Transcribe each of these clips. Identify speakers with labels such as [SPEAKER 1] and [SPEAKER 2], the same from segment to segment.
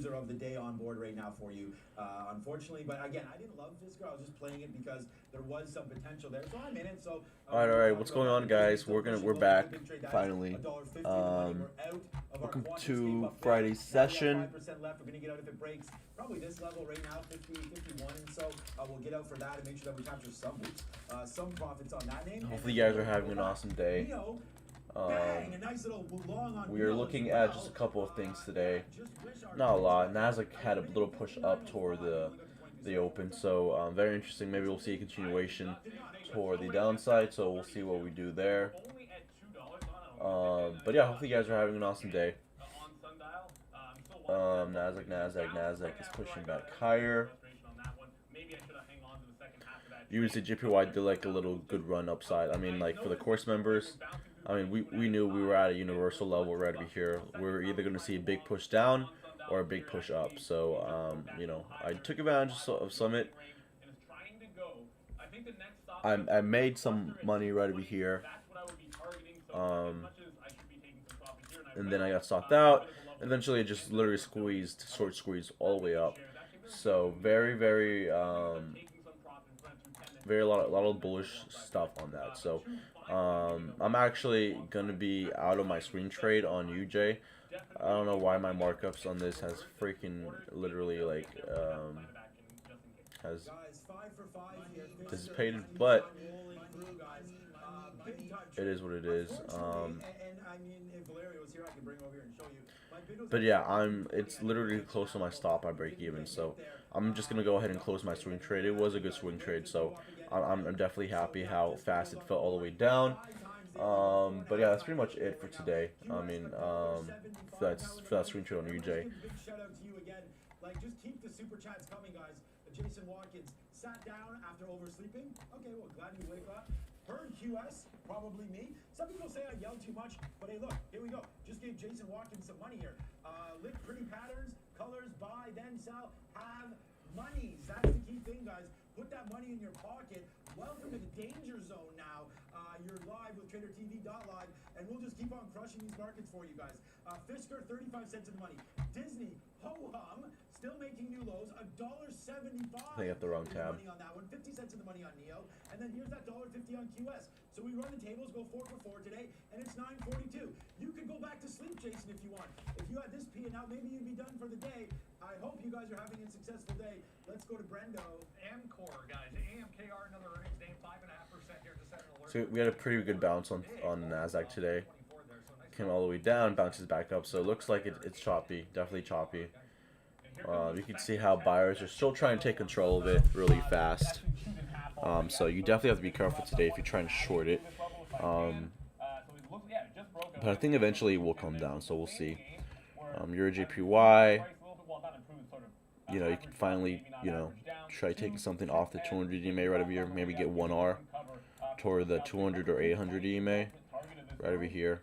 [SPEAKER 1] loser of the day on board right now for you, unfortunately. But again, I didn't love Fisker. I was just playing it because there was some potential there. So I'm in it. So
[SPEAKER 2] all right. What's going on, guys? We're back finally. Welcome to Friday's session.
[SPEAKER 1] Left. We're gonna get out if it breaks. Probably this level right now, 50, 51, and so we'll get out for that and make sure that we capture some boots, some profits on that name.
[SPEAKER 2] Hopefully, you guys are having an awesome day.
[SPEAKER 1] Bang, a nice little long on
[SPEAKER 2] we are looking at just a couple of things today. Not a lot. Nasdaq had a little push up toward the open, so very interesting. Maybe we'll see a continuation toward the downside, so we'll see what we do there. But yeah, hopefully you guys are having an awesome day. Nasdaq is pushing back higher. Usually JPY did like a little good run upside. I mean, like for the course members, I mean, we knew we were at a universal level right over here. We were either going to see a big push down or a big push up. So, you know, I took advantage of Summit. I made some money right over here. And then I got stopped out. Eventually, it just literally short squeezed all the way up. So, very a lot of bullish stuff on that. So, I'm actually gonna be out of my swing trade on UJ. I don't know why my markups on this has freaking literally like has dissipated, but it is what it is. But yeah, it's literally close to my stop. I break even, so I'm just gonna go ahead and close my swing trade. It was a good swing trade, so I'm definitely happy how fast it fell all the way down. But yeah, that's pretty much it for today. I mean, for that swing trade on UJ.
[SPEAKER 1] Like, just keep the super chats coming, guys. Jason Watkins sat down after oversleeping. Okay, well, glad you wake up. Heard QS, probably me. Some people say I yell too much, but hey, look, here we go. Just gave Jason Watkins some money here. Lick pretty patterns, colors, buy, then sell, have monies. That's the key thing, guys. Put that money in your pocket. Welcome to the danger zone now. You're live with TraderTV.live, and we'll just keep on crushing these markets for you guys. Fisker, 35 cents in the money. Disney, ho-hum, still making new lows, $1.75.
[SPEAKER 2] I got the wrong tab.
[SPEAKER 1] Money on that one, 50 cents in the money on Neo, and then here's that $1.50 on QS. So we run the tables, go 4 for 4 today, and it's 9:42. You could go back to sleep, Jason, if you want. If you had this P and out, maybe you'd be done for the day. I hope you guys are having a successful day. Let's go to Brendo.
[SPEAKER 3] Amcor, guys. AMKR, another earnings day, 5.5% here to set an alert.
[SPEAKER 2] So we had a pretty good bounce on Nasdaq today. Came all the way down, bounces back up. So it looks like it's choppy, definitely choppy. You can see how buyers are still trying to take control of it really fast. So you definitely have to be careful today if you're trying to short it. But I think eventually it will come down, so we'll see. Euro JPY, you know, you can finally, you know, try taking something off the 200 EMA right over here. Maybe get 1R toward the 200 or 800 EMA right over here.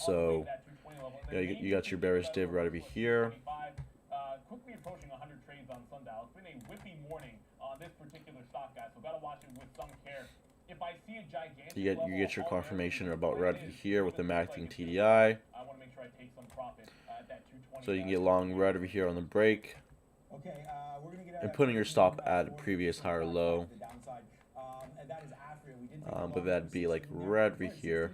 [SPEAKER 2] So, yeah, you got your bearish div right over here.
[SPEAKER 3] Quickly approaching 100 trades on Sundial. It's been a whippy morning on this particular stock, guys. So gotta watch it with some care. If I see a gigantic
[SPEAKER 2] you get your confirmation about right over here with the MACD TDI. I
[SPEAKER 3] want to make sure I take some profit at that 220.
[SPEAKER 2] So you can get long right over here on the break.
[SPEAKER 1] Okay, we're gonna get
[SPEAKER 2] and putting your stop at a previous higher low. But that'd be like right over here,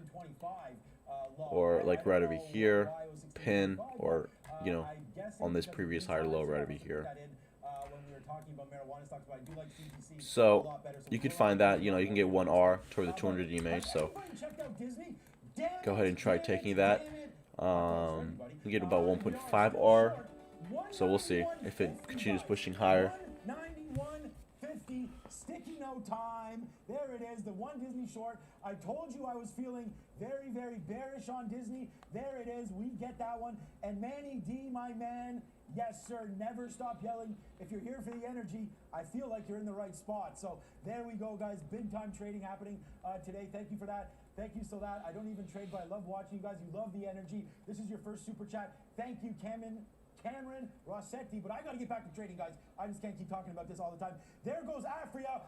[SPEAKER 2] or like right over here, pin, or you know, on this previous higher low right over here. So you could find that, you know, you can get 1R toward the 200 EMA. So go ahead and try taking that. You get about 1.5R. So we'll see if it continues pushing higher.
[SPEAKER 1] Sticky no time. There it is, the one Disney short. I told you I was feeling very, very bearish on Disney. There it is. We get that one. And Manny D, my man. Yes, sir. Never stop yelling. If you're here for the energy, I feel like you're in the right spot. So there we go, guys. Big time trading happening today. Thank you for that. Thank you so that. I don't even trade, but I love watching you guys. You love the energy. This is your first super chat. Thank you, Cameron Rossetti, but I got to get back to trading, guys. I just can't keep talking about this all the time. There goes Afria.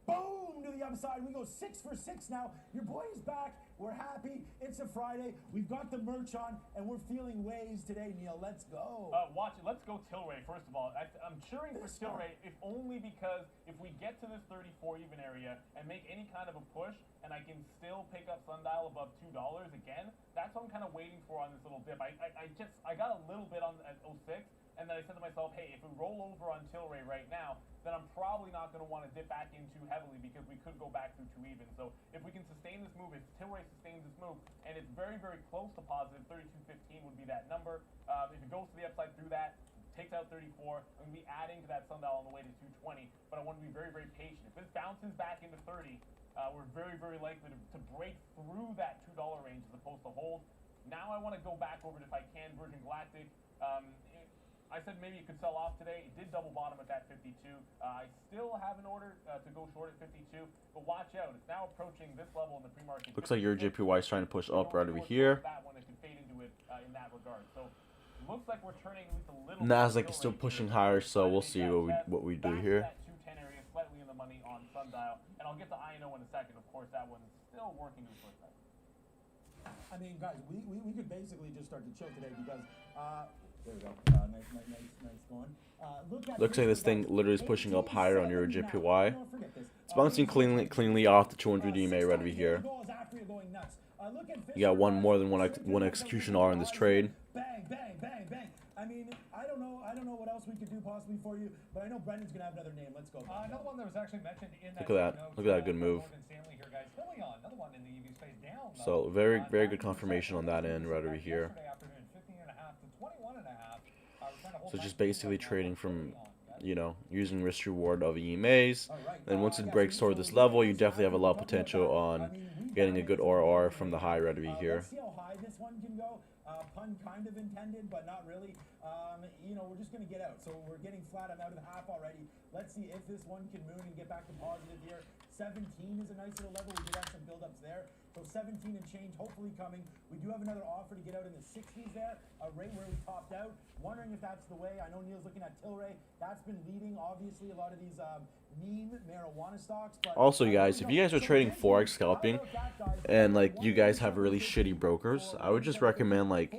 [SPEAKER 1] Boom to the upside. We go 6 for 6 now. Your boy is back. We're happy. It's a Friday. We've got the merch on, and we're feeling ways today, Neil. Let's go.
[SPEAKER 3] Watch it. Let's go Tilray, first of all. I'm cheering for Tilray, if only because if we get to this 34 even area and make any kind of a push, and I can still pick up Sundial above $2 again, that's what I'm kind of waiting for on this little dip. I got a little bit on at 06, and then I said to myself, hey, if we roll over on Tilray right now, then I'm probably not going to want to dip back in too heavily because we could go back through 2 even. So if we can sustain this move, if Tilray sustains this move, and it's very, very close to positive, 32.15 would be that number. If it goes to the upside through that, takes out 34, I'm going to be adding to that Sundial on the way to 220, but I want to be very, very patient. If this bounces back into 30, we're very, very likely to break through that $2 range as opposed to hold. Now I want to go back over it if I can, Virgin Galactic. I said maybe it could sell off today. It did double bottom at that 52. I still have an order to go short at 52, but watch out. It's now approaching this level in the pre-market.
[SPEAKER 2] Looks like your JPY is trying to push up right over here.
[SPEAKER 3] That one, it could fade into it in that regard. So looks like we're turning at least a little.
[SPEAKER 2] Nasdaq is still pushing higher, so we'll see what we do here.
[SPEAKER 3] That 210 area, slightly in the money on Sundial, and I'll get to INO in a second. Of course, that one's still working to its first time.
[SPEAKER 1] I mean, guys, we could basically just start to chill today because there we go. Nice going.
[SPEAKER 2] Looks like this thing literally is pushing up higher on your JPY. It's bouncing cleanly off the 200 EMA right over here. You got more than one execution R in this trade.
[SPEAKER 1] Bang, bang, bang, bang. I mean, I don't know what else we could do possibly for you, but I know Brendan's gonna have another name. Let's go.
[SPEAKER 4] Another one that was actually mentioned in that.
[SPEAKER 2] Look at that. Look at that good move.
[SPEAKER 4] Another one in the EV space down.
[SPEAKER 2] So very good confirmation on that end right over here. So just basically trading from, you know, using risk reward of EMAs. And once it breaks toward this level, you definitely have a lot of potential on getting a good ORR from the high right over here.
[SPEAKER 1] Let's see how high this one can go. Pun kind of intended, but not really. You know, we're just going to get out. So we're getting flat. I'm out of the half already. Let's see if this one can moon and get back to positive here. 17 is a nice little level. We did have some build-ups there. So 17 and change hopefully coming. We do have another offer to get out in the 60s there, right where we topped out. Wondering if that's the way. I know Neil's looking at Tilray. That's been leading, obviously, a lot of these meme marijuana stocks. But
[SPEAKER 2] also, guys, if you guys are trading Forex scalping and, like, you guys have really shitty brokers, I would just recommend, like,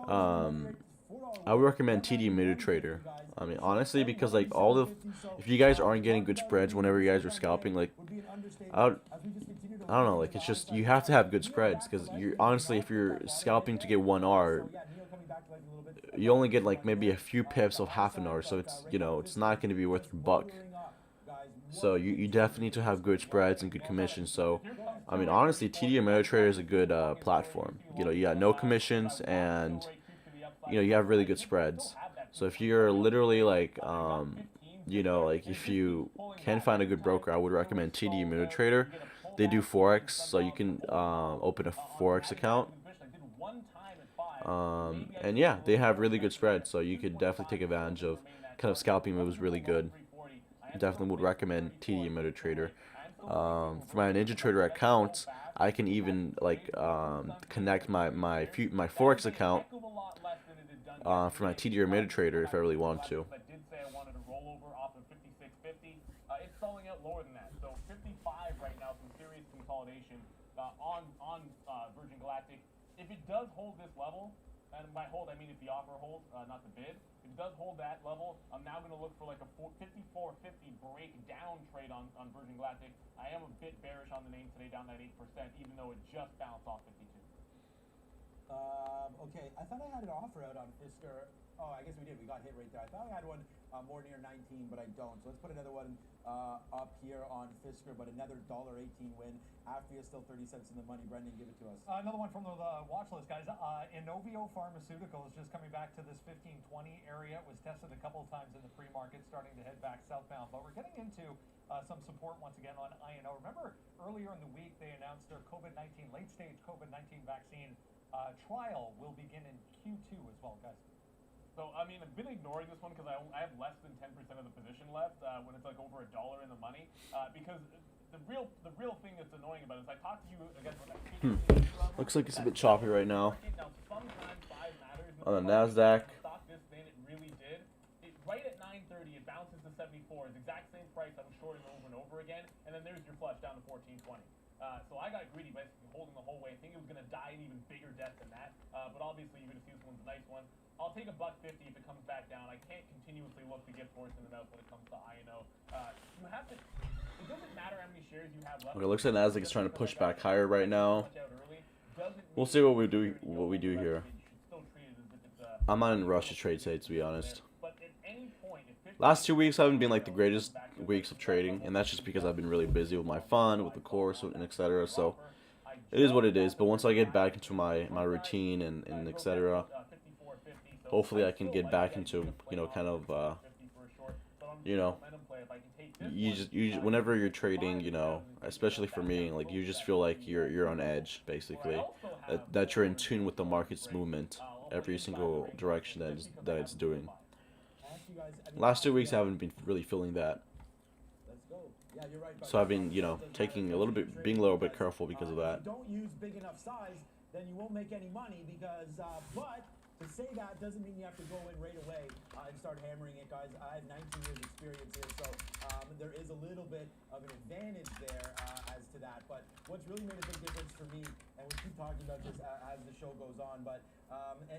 [SPEAKER 2] I would recommend TD Ameritrader. I mean, honestly, because, like, if you guys aren't getting good spreads whenever you guys are scalping, like, I don't know, like, it's just, you have to have good spreads, because honestly, if you're scalping to get 1R, you only get, like, maybe a few pips of half an R, so it's, you know, it's not going to be worth your buck. So you definitely need to have good spreads and good commissions. So, I mean, honestly, TD Ameritrader is a good platform. You know, you got no commissions, and, you know, you have really good spreads. So if you're literally, like, you know, like, if you can find a good broker, I would recommend TD Ameritrader. They do Forex, so you can open a Forex account. And yeah, they have really good spreads, so you could definitely take advantage of kind of scalping moves really good. Definitely would recommend TD Ameritrader. For my NinjaTrader account, I can even, like, connect my Forex account for my TD Ameritrader if I really want to.
[SPEAKER 3] I did say I wanted to roll over off of 56.50. It's selling out lower than that. So 55 right now, some serious consolidation on Virgin Galactic. If it does hold this level, and by hold I mean if the offer holds, not the bid. If it does hold that level, I'm now going to look for like a 54.50 breakdown trade on Virgin Galactic. I am a bit bearish on the name today, down that 8%, even though it just bounced off 52.
[SPEAKER 1] Okay, I thought I had an offer out on Fisker. Oh, I guess we did. We got hit right there. I thought I had one more near 19, but I don't. So let's put another one up here on Fisker, but another $1.18 win. After still 30 cents in the money. Brendan, give it to us.
[SPEAKER 4] Another one from the watch list, guys. Inovio Pharmaceuticals just coming back to this 15-20 area. It was tested a couple of times in the pre-market, starting to head back southbound. But we're getting into some support once again on INO. Remember, earlier in the week, they announced their COVID-19, late-stage COVID-19 vaccine trial will begin in Q2 as well, guys.
[SPEAKER 3] So, I mean, I've been ignoring this one because I have less than 10% of the position left when it's like over $1 in the money. Because the real thing that's annoying about it is I talked to you again when I
[SPEAKER 2] Looks like it's a bit choppy right now.
[SPEAKER 3] Now, sometimes 5 matters.
[SPEAKER 2] On the Nasdaq.
[SPEAKER 3] Stock this thing, it really did. Right at 9:30, it bounces to 14.74 is the exact same price I was shorting over and over again, and then there's your flush down to 14.20. So I got greedy, basically holding the whole way. I think it was going to die an even bigger death than that. But obviously, you're going to see this one's a nice one. I'll take $1.50 if it comes back down. I can't continuously look to get forced in the mouth when it comes to INO. You have to. It doesn't matter how many shares you have left.
[SPEAKER 2] Okay, looks like Nasdaq is trying to push back higher right now. We'll see what we do here. I'm not in a rush to trade today, to be honest. Last 2 weeks haven't been like the greatest weeks of trading, and that's just because I've been really busy with my fund, with the course, and etc. So it is what it is. But once I get back into my routine and etc., hopefully I can get back into, you know, kind of you know, whenever you're trading, you know, especially for me, like you just feel like you're on edge, basically, that you're in tune with the market's movement, every single direction that it's doing. Last 2 weeks I haven't been really feeling that. So I've been, you know, taking a little bit, being a little bit careful because of that.
[SPEAKER 1] If you don't use big enough size, then you won't make any money because, but to say that doesn't mean you have to go in right away and start hammering it, guys. I have 19 years experience here, so there is a little bit of an advantage there as to that. But what's really made a big difference for me, and we keep talking about this as the show goes on, but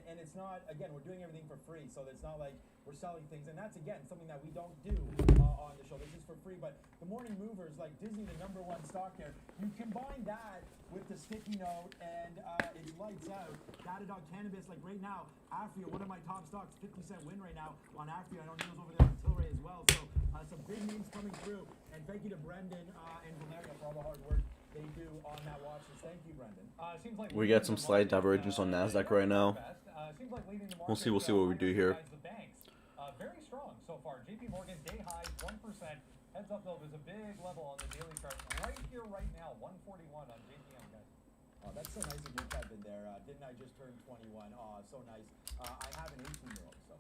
[SPEAKER 1] and it's not, again, we're doing everything for free, so it's not like we're selling things, and that's, again, something that we don't do on the show. This is for free, but the morning movers, like Disney, the #1 stock there, you combine that with the sticky note, and it's lights out. Datadog Cannabis, like right now, Afria, one of my top stocks, 50-cent win right now on Afria. I know Neil's over there on Tilray as well, so some big names coming through, and thank you to Brendan and Valeria for all the hard work they do on that watch list. Thank you, Brendan.
[SPEAKER 4] Seems like
[SPEAKER 2] We get some slight divergence on Nasdaq right now.
[SPEAKER 4] Seems like leading the
[SPEAKER 2] We'll see
[SPEAKER 4] market,
[SPEAKER 2] what we do here.
[SPEAKER 4] the banks. Very strong so far. JP Morgan day high 1%. Heads up though, there's a big level on the daily chart right here, right now, 141 on JPM, guys.
[SPEAKER 1] Oh, that's so nice of you, Kevin, there. Didn't I just turn 21? Oh, so nice. I have an 18-year-old, so.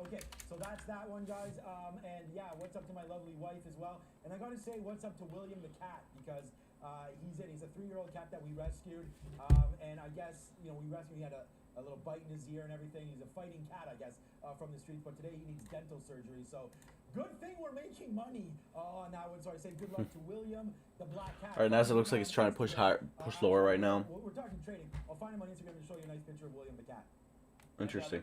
[SPEAKER 1] Okay, so that's that one, guys. And yeah, what's up to my lovely wife as well. And I got to say, what's up to William the cat, because he's a 3-year-old cat that we rescued. And I guess, you know, we rescued, he had a little bite in his ear and everything. He's a fighting cat, I guess, from the streets. But today he needs dental surgery, so good thing we're making money on that one. So I say good luck to William, the black cat.
[SPEAKER 2] All right, Nasdaq looks like it's trying to push higher, push lower right now.
[SPEAKER 1] We're talking trading. I'll find him on Instagram and show you a nice picture of William the cat.
[SPEAKER 2] Interesting.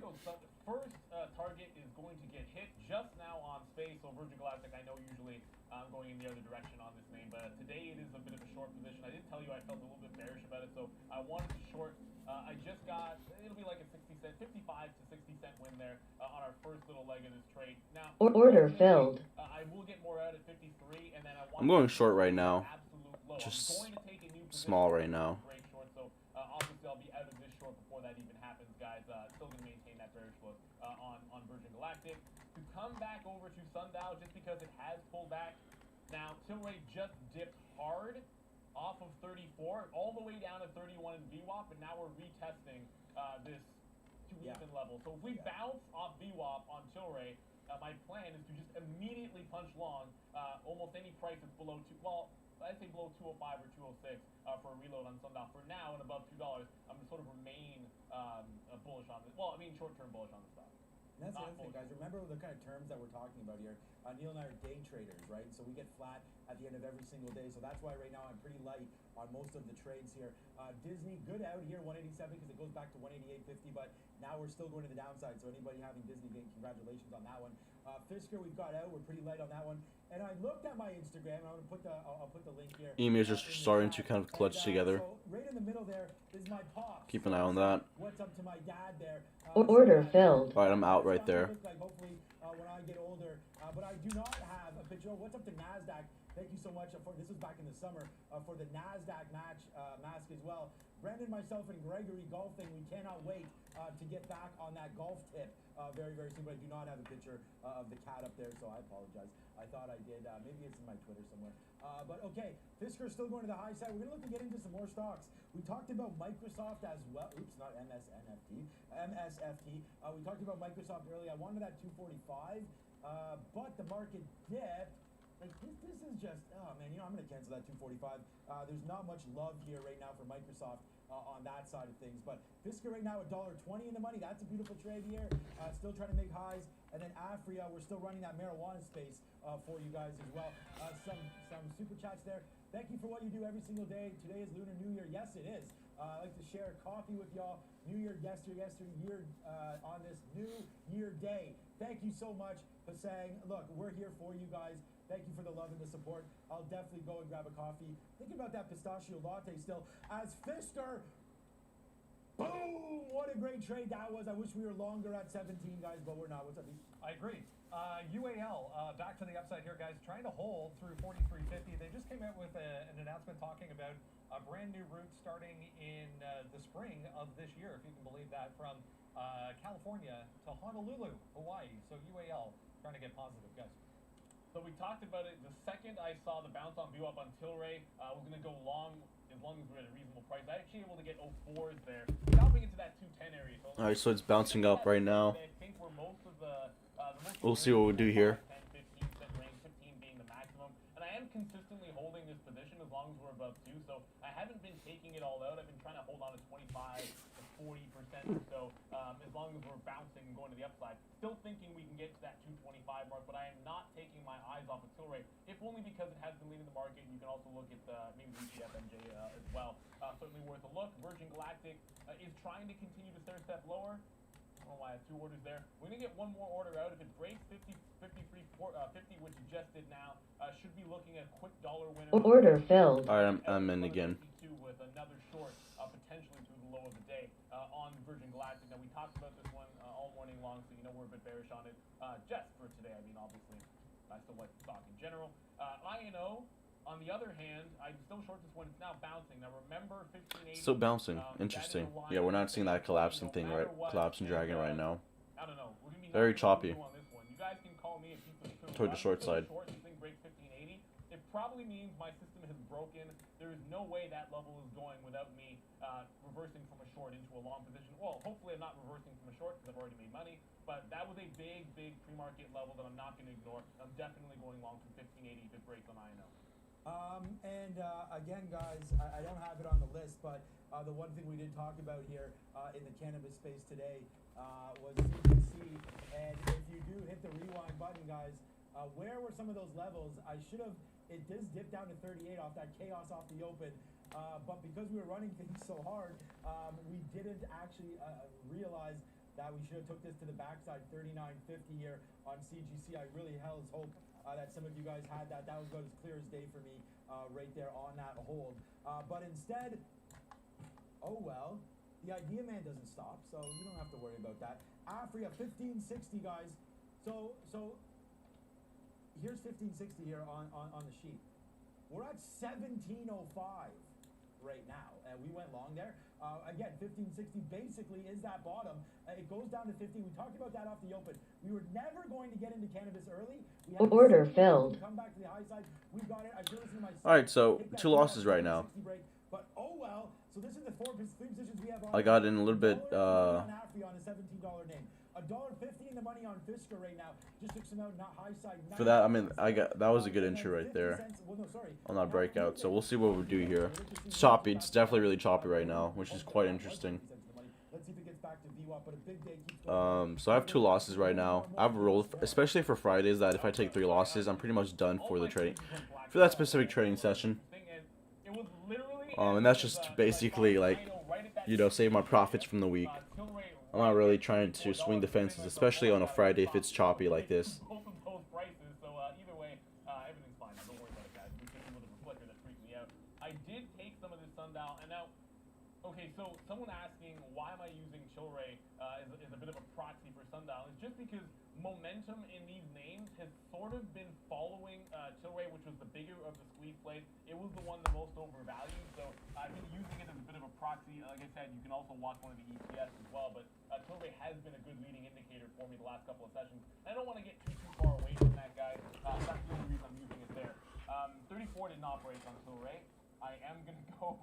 [SPEAKER 3] First target is going to get hit just now on space. So Virgin Galactic, I know usually I'm going in the other direction on this name, but today it is a bit of a short position. I did tell you I felt a little bit bearish about it, so I wanted to short. I just got, it'll be like a 55 to 60 cent win there on our first little leg of this trade. Now,
[SPEAKER 5] order filled.
[SPEAKER 3] I will get more out at 53, and then
[SPEAKER 2] I'm going short right now. Just small right now.
[SPEAKER 3] Short, so obviously I'll be out of this short before that even happens, guys. Still going to maintain that bearish look on Virgin Galactic. To come back over to Sundial, just because it has pulled back. Now, Tilray just dipped hard off of 34, all the way down to 31 in VWAP, and now we're retesting this 2-weekend level. So if we bounce off VWAP on Tilray, my plan is to just immediately punch long almost any price that's below I'd say below 205 or 206 for a reload on Sundial. For now, and above $2, I'm going to sort of remain bullish on this. Well, I mean short-term bullish on the stock.
[SPEAKER 1] And that's the other thing, guys. Remember the kind of terms that we're talking about here. Neil and I are day traders, right? So we get flat at the end of every single day. So that's why right now I'm pretty light on most of the trades here. Disney, good out here, 187 because it goes back to 188.50. But now we're still going to the downside. So anybody having Disney, congratulations on that one. Fisker, we've got out. We're pretty light on that one. And I looked at my Instagram. And I'll put the link here.
[SPEAKER 2] Emails are starting to kind of clutch together.
[SPEAKER 1] So right in the middle there is my pops.
[SPEAKER 2] Keep an eye on that.
[SPEAKER 1] What's up to my dad there?
[SPEAKER 5] Order filled.
[SPEAKER 2] All right, I'm out right there.
[SPEAKER 1] Like hopefully when I get older, but I do not have a picture. What's up to Nasdaq? Thank you so much for this. Was back in the summer for the Nasdaq match mask as well. Brandon, myself, and Gregory golfing. We cannot wait to get back on that golf tip very, very soon. But I do not have a picture of the cat up there, so I apologize. I thought I did. Maybe it's in my Twitter somewhere. But okay, Fisker's still going to the high side. We're going to look to get into some more stocks. We talked about Microsoft as well. Oops, not MSNFT. MSFT. We talked about Microsoft earlier. I wanted that 245, but the market dipped. Like, this is just, oh man, you know, I'm going to cancel that 245. There's not much love here right now for Microsoft on that side of things. But Fisker right now $1.20 in the money. That's a beautiful trade here. Still trying to make highs. And then Afria, we're still running that marijuana space for you guys as well. Some super chats there. Thank you for what you do every single day. Today is Lunar New Year. Yes, it is. I like to share coffee with y'all. New Year, yesteryear, on this New Year day. Thank you so much for saying, look, we're here for you guys. Thank you for the love and the support. I'll definitely go and grab a coffee. Thinking about that pistachio latte still. As Fisker, boom! What a great trade that was. I wish we were longer at 17, guys, but we're not. What's up, Lee?
[SPEAKER 4] I agree. UAL, back to the upside here, guys. Trying to hold through 43.50. They just came out with an announcement talking about a brand new route starting in the spring of this year, if you can believe that, from California to Honolulu, Hawaii. So UAL trying to get positive, guys.
[SPEAKER 3] So we talked about it the second I saw the bounce on view up on Tilray. We're going to go long as long as we're at a reasonable price. I actually able to get 04s there. Dropping into that 210 area. So
[SPEAKER 2] Alright, so it's bouncing up right now.
[SPEAKER 3] I think we're most of the
[SPEAKER 2] We'll see what we do here.
[SPEAKER 3] 10, 15 range, 15 being the maximum. And I am consistently holding this position as long as we're above 2. So I haven't been taking it all out. I've been trying to hold on to 25 to 40% or so as long as we're bouncing and going to the upside. Still thinking we can get to that 225 mark, but I am not taking my eyes off of Tilray, if only because it has been leading the market. You can also look at maybe the ETFMJ as well. Certainly worth a look. Virgin Galactic is trying to continue to stair-step lower. I don't know why I have 2 orders there. We're going to get one more order out. If it breaks 50, which it just did now, should be looking at a quick dollar winner.
[SPEAKER 5] Order filled.
[SPEAKER 2] Alright, I'm in again.
[SPEAKER 3] With another short, potentially through the low of the day on Virgin Galactic. Now, we talked about this one all morning long, so you know we're a bit bearish on it. Just for today, I mean, obviously, I still like the stock in general. INO, on the other hand, I'm still short this one. It's now bouncing. Now, remember 1580.
[SPEAKER 2] Still bouncing. Interesting. Yeah, we're not seeing that collapsing thing, right? Collapsing dragon right now.
[SPEAKER 3] I don't know. We're gonna be
[SPEAKER 2] Very choppy.
[SPEAKER 3] on this one. You guys can call me if you
[SPEAKER 2] Toward the short side.
[SPEAKER 3] Short, this thing breaks 1580. It probably means my system has broken. There is no way that level is going without me reversing from a short into a long position. Well, hopefully I'm not reversing from a short because I've already made money. But that was a big pre-market level that I'm not going to ignore. I'm definitely going long from 1580 if it breaks on INO.
[SPEAKER 1] Again, guys, I don't have it on the list, but the one thing we did talk about here in the cannabis space today was CBC. And if you do hit the rewind button, guys, where were some of those levels? It does dip down to 38 off that chaos off the open. But because we were running things so hard, we didn't actually realize that we should have took this to the backside, 39.50 here on CGC. I really held hope that some of you guys had that. That was about as clear as day for me right there on that hold. But instead, oh well, the Idea Man doesn't stop, so you don't have to worry about that. Afria, 1560, guys. So here's 1560 here on the sheet. We're at 1705 right now, and we went long there. Again, 1560 basically is that bottom. It goes down to 15. We talked about that off the open. We were never going to get into cannabis early. We had
[SPEAKER 5] Order filled.
[SPEAKER 1] Come back to the high side. We got it. I showed this in my
[SPEAKER 2] Alright, so 2 losses right now.
[SPEAKER 1] break, but oh well. So this is the 3 positions we have on.
[SPEAKER 2] I got in a little bit,
[SPEAKER 1] on Afri on a $17 name. $1.50 in the money on Fisker right now. Just took some out, not high side.
[SPEAKER 2] For that, I mean, that was a good entry right there on that breakout. So we'll see what we do here. It's choppy. It's definitely really choppy right now, which is quite interesting.
[SPEAKER 1] Let's see if it gets back to VWAP, but a big day keeps going.
[SPEAKER 2] So I have 2 losses right now. I've rolled, especially for Fridays, that if I take 3 losses, I'm pretty much done for the trading, for that specific trading session. And that's just basically like, you know, save my profits from the week. I'm not really trying to swing the fences, especially on a Friday if it's choppy like this.
[SPEAKER 3] Both of those prices, so either way, everything's fine. Don't worry about it, guys. It's just a little bit of a flicker that freaked me out. I did take some of this sundial, and now, okay, so someone asking why am I using Tilray is a bit of a proxy for sundial. It's just because momentum in these names has sort of been following Tilray, which was the bigger of the squeeze plays. It was the one the most overvalued, so I've been using it as a bit of a proxy. Like I said, you can also watch one of the ETFs as well, but Tilray has been a good leading indicator for me the last couple of sessions. I don't want to get too far away from that, guys. That's the only reason I'm using it there. 34 did not break on Tilray. I am going to go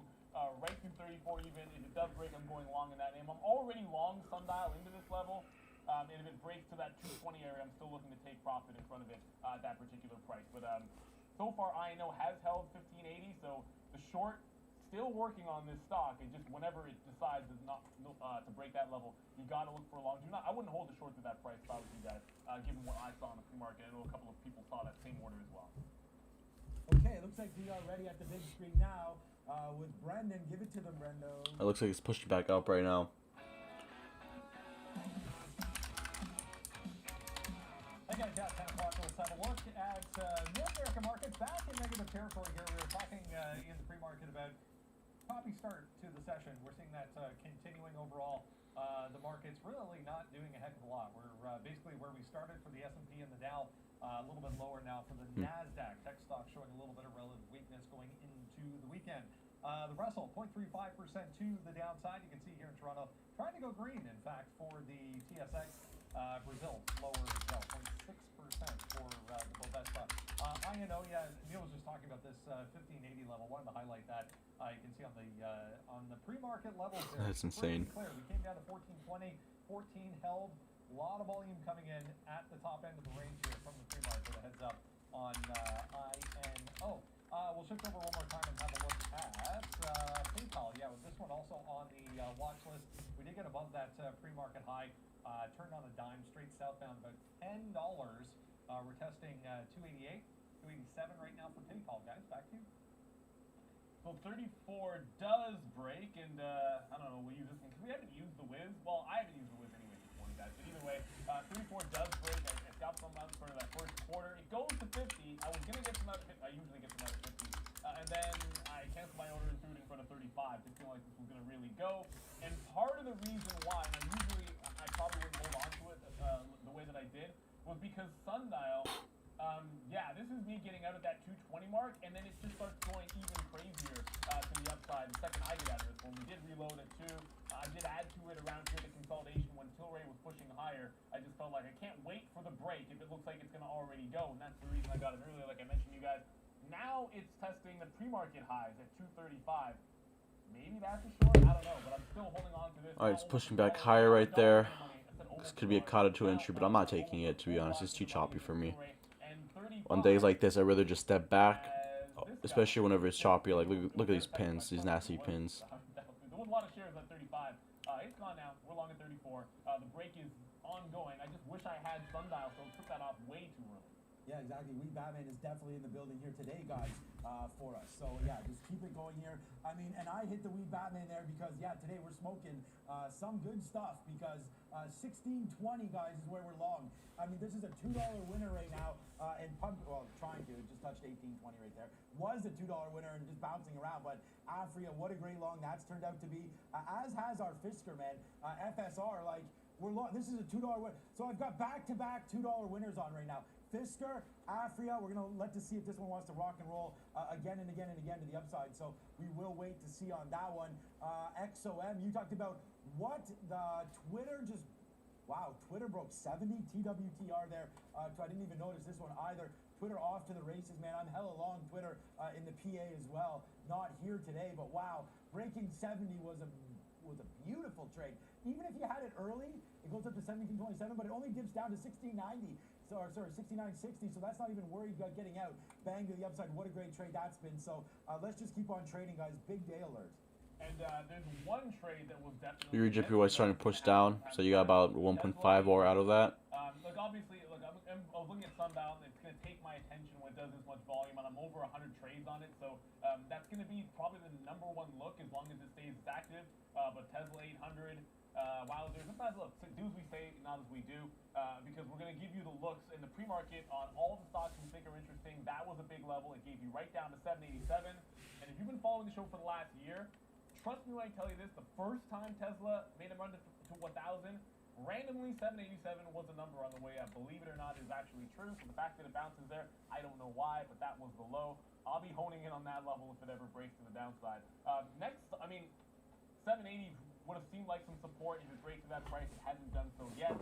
[SPEAKER 3] right through 34 even. If it does break, I'm going long in that name. I'm already long sundial into this level. And if it breaks to that 220 area, I'm still looking to take profit in front of it at that particular price. But so far, INO has held 1580, so the short still working on this stock, and just whenever it decides to break that level, you got to look for a long. I wouldn't hold the short at that price if I was you guys, given what I saw in the pre-market. I know a couple of people saw that same order as well.
[SPEAKER 1] Okay, it looks like we are ready at the big screen now with Brendan. Give it to them, Brendo.
[SPEAKER 2] It looks like it's pushing back up right now.
[SPEAKER 4] Hey guys, yeah, 10 o'clock. Let's have a look at North American markets back in negative territory here. We were talking in the pre-market about choppy start to the session. We're seeing that continuing overall. The market's really not doing a heck of a lot. We're basically where we started for the S&P and the Dow. A little bit lower now for the NASDAQ. Tech stock showing a little bit of relative weakness going into the weekend. The Russell, 0.35% to the downside. You can see here in Toronto, trying to go green, in fact, for the TSX. Brazil, lower as well, 0.6% for the Bovespa. INO, yeah, Neil was just talking about this 1580 level. Wanted to highlight that. You can see on the pre-market levels there.
[SPEAKER 2] That's insane.
[SPEAKER 4] Clear. We came down to 1420, 14 held. A lot of volume coming in at the top end of the range here from the pre-market. A heads up on INO. We'll shift over one more time and have a look at PayPal. Yeah, with this one also on the watch list. We did get above that pre-market high. Turned on a dime, straight southbound, about $10. We're testing 288, 287 right now for PayPal, guys. Back to you.
[SPEAKER 3] So 34 does break, and I don't know, we'll use this one because we haven't used the Wiz. Well, I haven't used the Wiz anyway this morning, guys. But either way, 34 does break. I got some out for that first quarter. It goes to 50. I was gonna get some out of 50. I usually get some out of 50, and then I canceled my order and threw it in front of 35. Just feeling like this was gonna really go. And part of the reason why, and I probably wouldn't hold on to it the way that I did, was because Sundial. Yeah, this is me getting out of that 220 mark, and then it just starts going even crazier to the upside. The second I get out of this one, we did reload it too. I did add to it around here the consolidation when Tilray was pushing higher. I just felt like I can't wait for the break if it looks like it's going to already go, and that's the reason I got it earlier, like I mentioned to you guys. Now it's testing the pre-market highs at 235. Maybe that's a short, I don't know, but I'm still holding on to this.
[SPEAKER 2] Alright, it's pushing back higher right there. This could be a Kata 2 entry, but I'm not taking it, to be honest. It's too choppy for me. On days like this, I'd rather just step back, especially whenever it's choppy. Like, look at these pins, these nasty pins.
[SPEAKER 3] There was a lot of shares at 35. It's gone now. We're long at 34. The break is ongoing. I just wish I had Sundial, so it took that off way too early.
[SPEAKER 1] Yeah, exactly. Wee Batman is definitely in the building here today, guys, for us. So, yeah, just keep it going here. I mean, and I hit the Wee Batman there because, yeah, today we're smoking some good stuff because 1620, guys, is where we're long. I mean, this is a $2 winner right now. And pump, well, trying to. It just touched 1820 right there. Was a $2 winner and just bouncing around. But Afria, what a great long that's turned out to be. As has our Fisker, man. FSR, like, we're long. This is a $2 winner. So I've got back-to-back $2 winners on right now. Fisker, Afria, we're going to let to see if this one wants to rock and roll again and again and again to the upside. So we will wait to see on that one. XOM, you talked about what the Twitter just, wow, Twitter broke 70 TWTR there. So I didn't even notice this one either. Twitter off to the races, man. I'm hella long Twitter in the PA as well. Not here today, but wow, breaking 70 was a beautiful trade. Even if you had it early, it goes up to 1727, but it only dips down to 1690. So, sorry, 6960, so that's not even worried about getting out. Bang to the upside. What a great trade that's been. So let's just keep on trading, guys. Big day alert.
[SPEAKER 3] And there's one trade that was definitely...
[SPEAKER 2] Your JPY is starting to push down, so you got about 1.5 or out of that.
[SPEAKER 3] Look, obviously, I was looking at Sundial, and it's going to take my attention when it does this much volume, and I'm over 100 trades on it, so that's going to be probably the number one look as long as it stays active. But Tesla 800... Wowzers, sometimes look, do as we say, not as we do, because we're going to give you the looks in the pre-market on all the stocks we think are interesting. That was a big level. It gave you right down to 787. And if you've been following the show for the last year, trust me when I tell you this, the first time Tesla made a run to 1,000, randomly 787 was a number on the way up. Believe it or not, is actually true. So the fact that it bounces there, I don't know why, but that was the low. I'll be honing in on that level if it ever breaks to the downside. Next, I mean, 780 would have seemed like some support if it breaks to that price. It hasn't done so yet.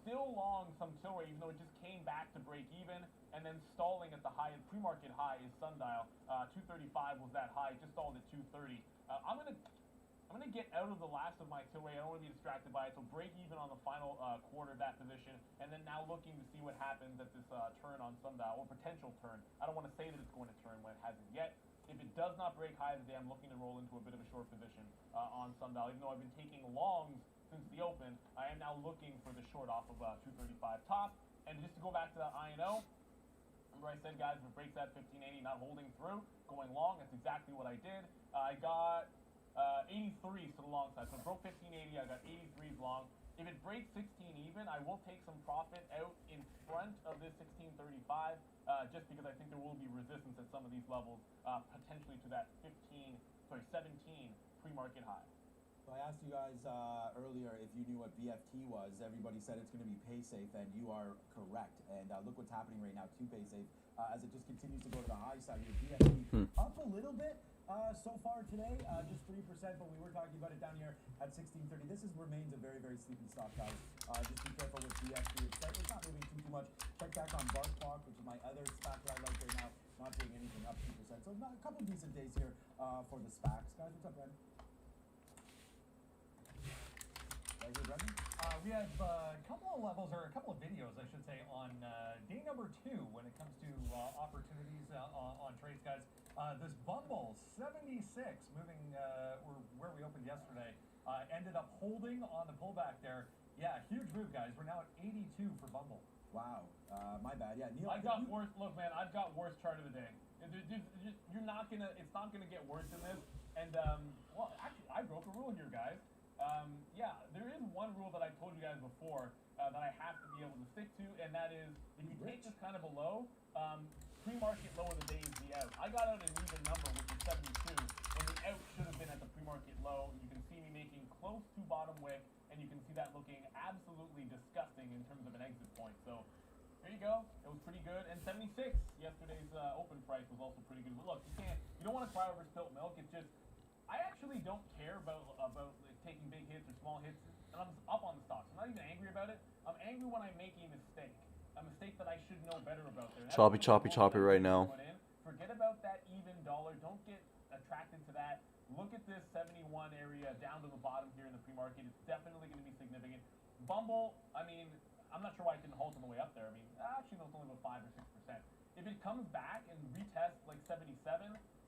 [SPEAKER 3] Still long some Tilray, even though it just came back to break even, and then stalling at the high, pre-market high is Sundial. 235 was that high, just stalled at 230. I'm gonna get out of the last of my Tilray. I don't want to be distracted by it. So break even on the final quarter of that position, and then now looking to see what happens at this turn on Sundial, or potential turn. I don't want to say that it's going to turn when it hasn't yet. If it does not break high today, I'm looking to roll into a bit of a short position on Sundial. Even though I've been taking longs since the open, I am now looking for the short off of 235 top. And just to go back to the INO, remember I said, guys, if it breaks that 1580, not holding through, going long, that's exactly what I did. I got 83s to the long side. So it broke 1580, I got 83s long. If it breaks 16 even, I will take some profit out in front of this 1635, just because I think there will be resistance at some of these levels, potentially to that 17 pre-market high.
[SPEAKER 6] So I asked you guys earlier if you knew what BFT was. Everybody said it's going to be PaySafe, and you are correct. And look what's happening right now to PaySafe as it just continues to go to the high side here. BFT up a little bit so far today, just 3%, but we were talking about it down here at 1630. This remains a very, very sleepy stock, guys. Just be careful with BFT. It's not moving too much. Check back on Bark Clock, which is my other SPAC that I like right now. Not doing anything up 2%. So not a couple decent days here for the SPACs. Guys, what's up, man?
[SPEAKER 4] We have a couple of levels, or a couple of videos, I should say, on day number 2 when it comes to opportunities on trades, guys. This Bumble 76 moving where we opened yesterday ended up holding on the pullback there. Yeah, huge move, guys. We're now at 82 for Bumble.
[SPEAKER 6] Wow, my bad. Yeah, Neil.
[SPEAKER 3] I've got worse. Look, man, I've got worse chart of the day. You're not gonna. It's not gonna get worse than this. And well, actually, I broke a rule here, guys. Yeah, there is one rule that I told you guys before that I have to be able to stick to, and that is if you take this kind of a low, pre-market low of the day is the out. I got out an even number, which is 72, and the out should have been at the pre-market low. You can see me making close to bottom wick, and you can see that looking absolutely disgusting in terms of an exit point. So there you go. It was pretty good. And 76, yesterday's open price was also pretty good. But look, you don't want to cry over spilt milk. It's just, I actually don't care about like, taking big hits or small hits, and I'm up on the stocks. I'm not even angry about it. I'm angry when I make a mistake that I should know better about. There.
[SPEAKER 2] Choppy right now.
[SPEAKER 3] Forget about that even dollar. Don't get attracted to that. Look at this 71 area down to the bottom here in the pre-market. It's definitely going to be significant. Bumble, I mean, I'm not sure why it didn't hold on the way up there. I mean, actually, no, it's only about 5 or 6%. If it comes back and retests like 77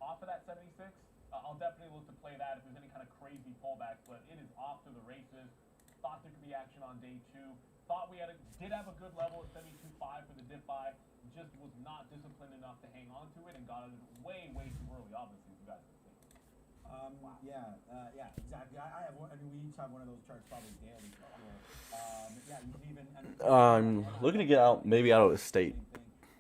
[SPEAKER 3] off of that 76, I'll definitely look to play that if there's any kind of crazy pullback. But it is off to the races. Thought there could be action on day 2. Thought we did have a good level at 72.5 for the dip buy. Just was not disciplined enough to hang on to it and got it way too early. Obviously, you guys can see.
[SPEAKER 6] Wow. Yeah, exactly. I have one. I mean, we each have one of those charts probably daily. Yeah, you can even.
[SPEAKER 2] I'm looking to get out, maybe out of the state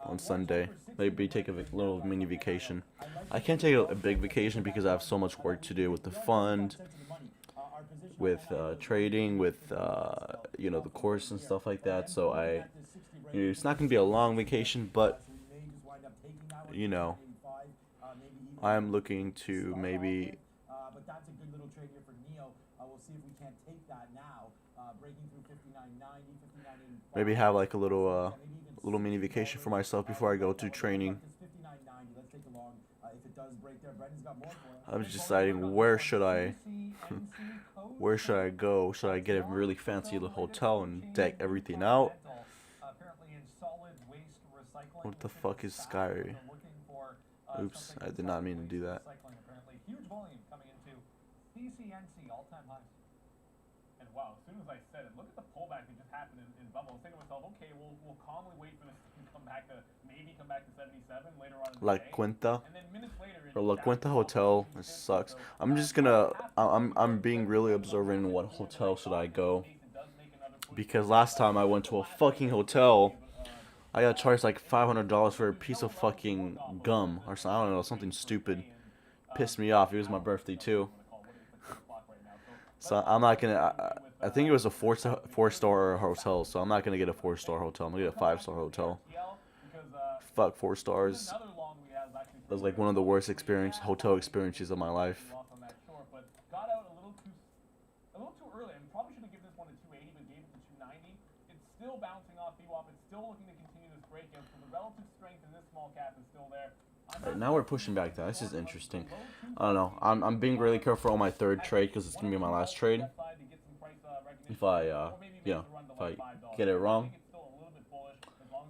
[SPEAKER 2] on Sunday. Maybe take a little mini vacation. I can't take a big vacation because I have so much work to do with the fund, with trading, with you know, the course and stuff like that. So it's not gonna be a long vacation, but you know, I'm looking to maybe
[SPEAKER 6] But that's a good little trade here for Neo. We'll see if we can't take that now. Breaking through 59.90, 59.85.
[SPEAKER 2] maybe have like a little mini vacation for myself before I go to training.
[SPEAKER 6] Let's take a long. If it does break there, Brendan's got more for us.
[SPEAKER 2] I'm just deciding where should I go? Should I get a really fancy hotel and deck everything out? What the fuck is Sky? Oops, I did not mean to do that.
[SPEAKER 4] Huge volume coming into CCNC all-time highs.
[SPEAKER 3] And wow, as soon as I said it, look at the pullback that just happened in Bumble. I was thinking to myself, okay, we'll calmly wait for this to come back to 77 later on in the
[SPEAKER 2] La
[SPEAKER 3] day.
[SPEAKER 2] Quinta.
[SPEAKER 3] And then minutes later,
[SPEAKER 2] Or La Quinta Hotel, it sucks. I'm just gonna, I'm being really observant in what hotel should I go. Because last time I went to a fucking hotel, I got charged like $500 for a piece of fucking gum or something. I don't know, something stupid. Pissed me off. It was my birthday too. So I'm not gonna. I think it was a four-star hotel. So I'm not gonna get a 4-star hotel. I'm gonna get a 5-star hotel. Fuck 4 stars. That was like one of the worst hotel experiences of my life.
[SPEAKER 3] Got out a little too early. And probably should have given this one a 280, but gave it to 290. It's still bouncing off VWAP. It's still looking to continue this breakout. So the relative strength in this small cap is still there.
[SPEAKER 2] Right, now we're pushing back down. This is interesting. I don't know. I'm being really careful on my third trade because it's gonna be my last trade. If I get it wrong.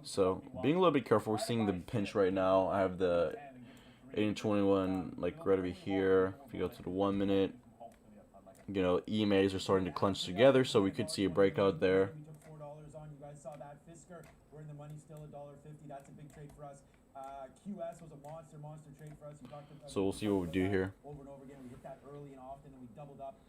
[SPEAKER 2] So being a little bit careful. We're seeing the pinch right now. I have the 1821, like right over here. If you go to the 1 minute, you know, EMAs are starting to clench together, so we could see a breakout there.
[SPEAKER 6] We took $4 on. You guys saw that. Fisker, we're in the money still, $1.50. That's a big trade for us. QS was a monster trade for us. You talked about,
[SPEAKER 2] So we'll see what we do here.
[SPEAKER 6] Over and over again. We hit that early and often, and we doubled up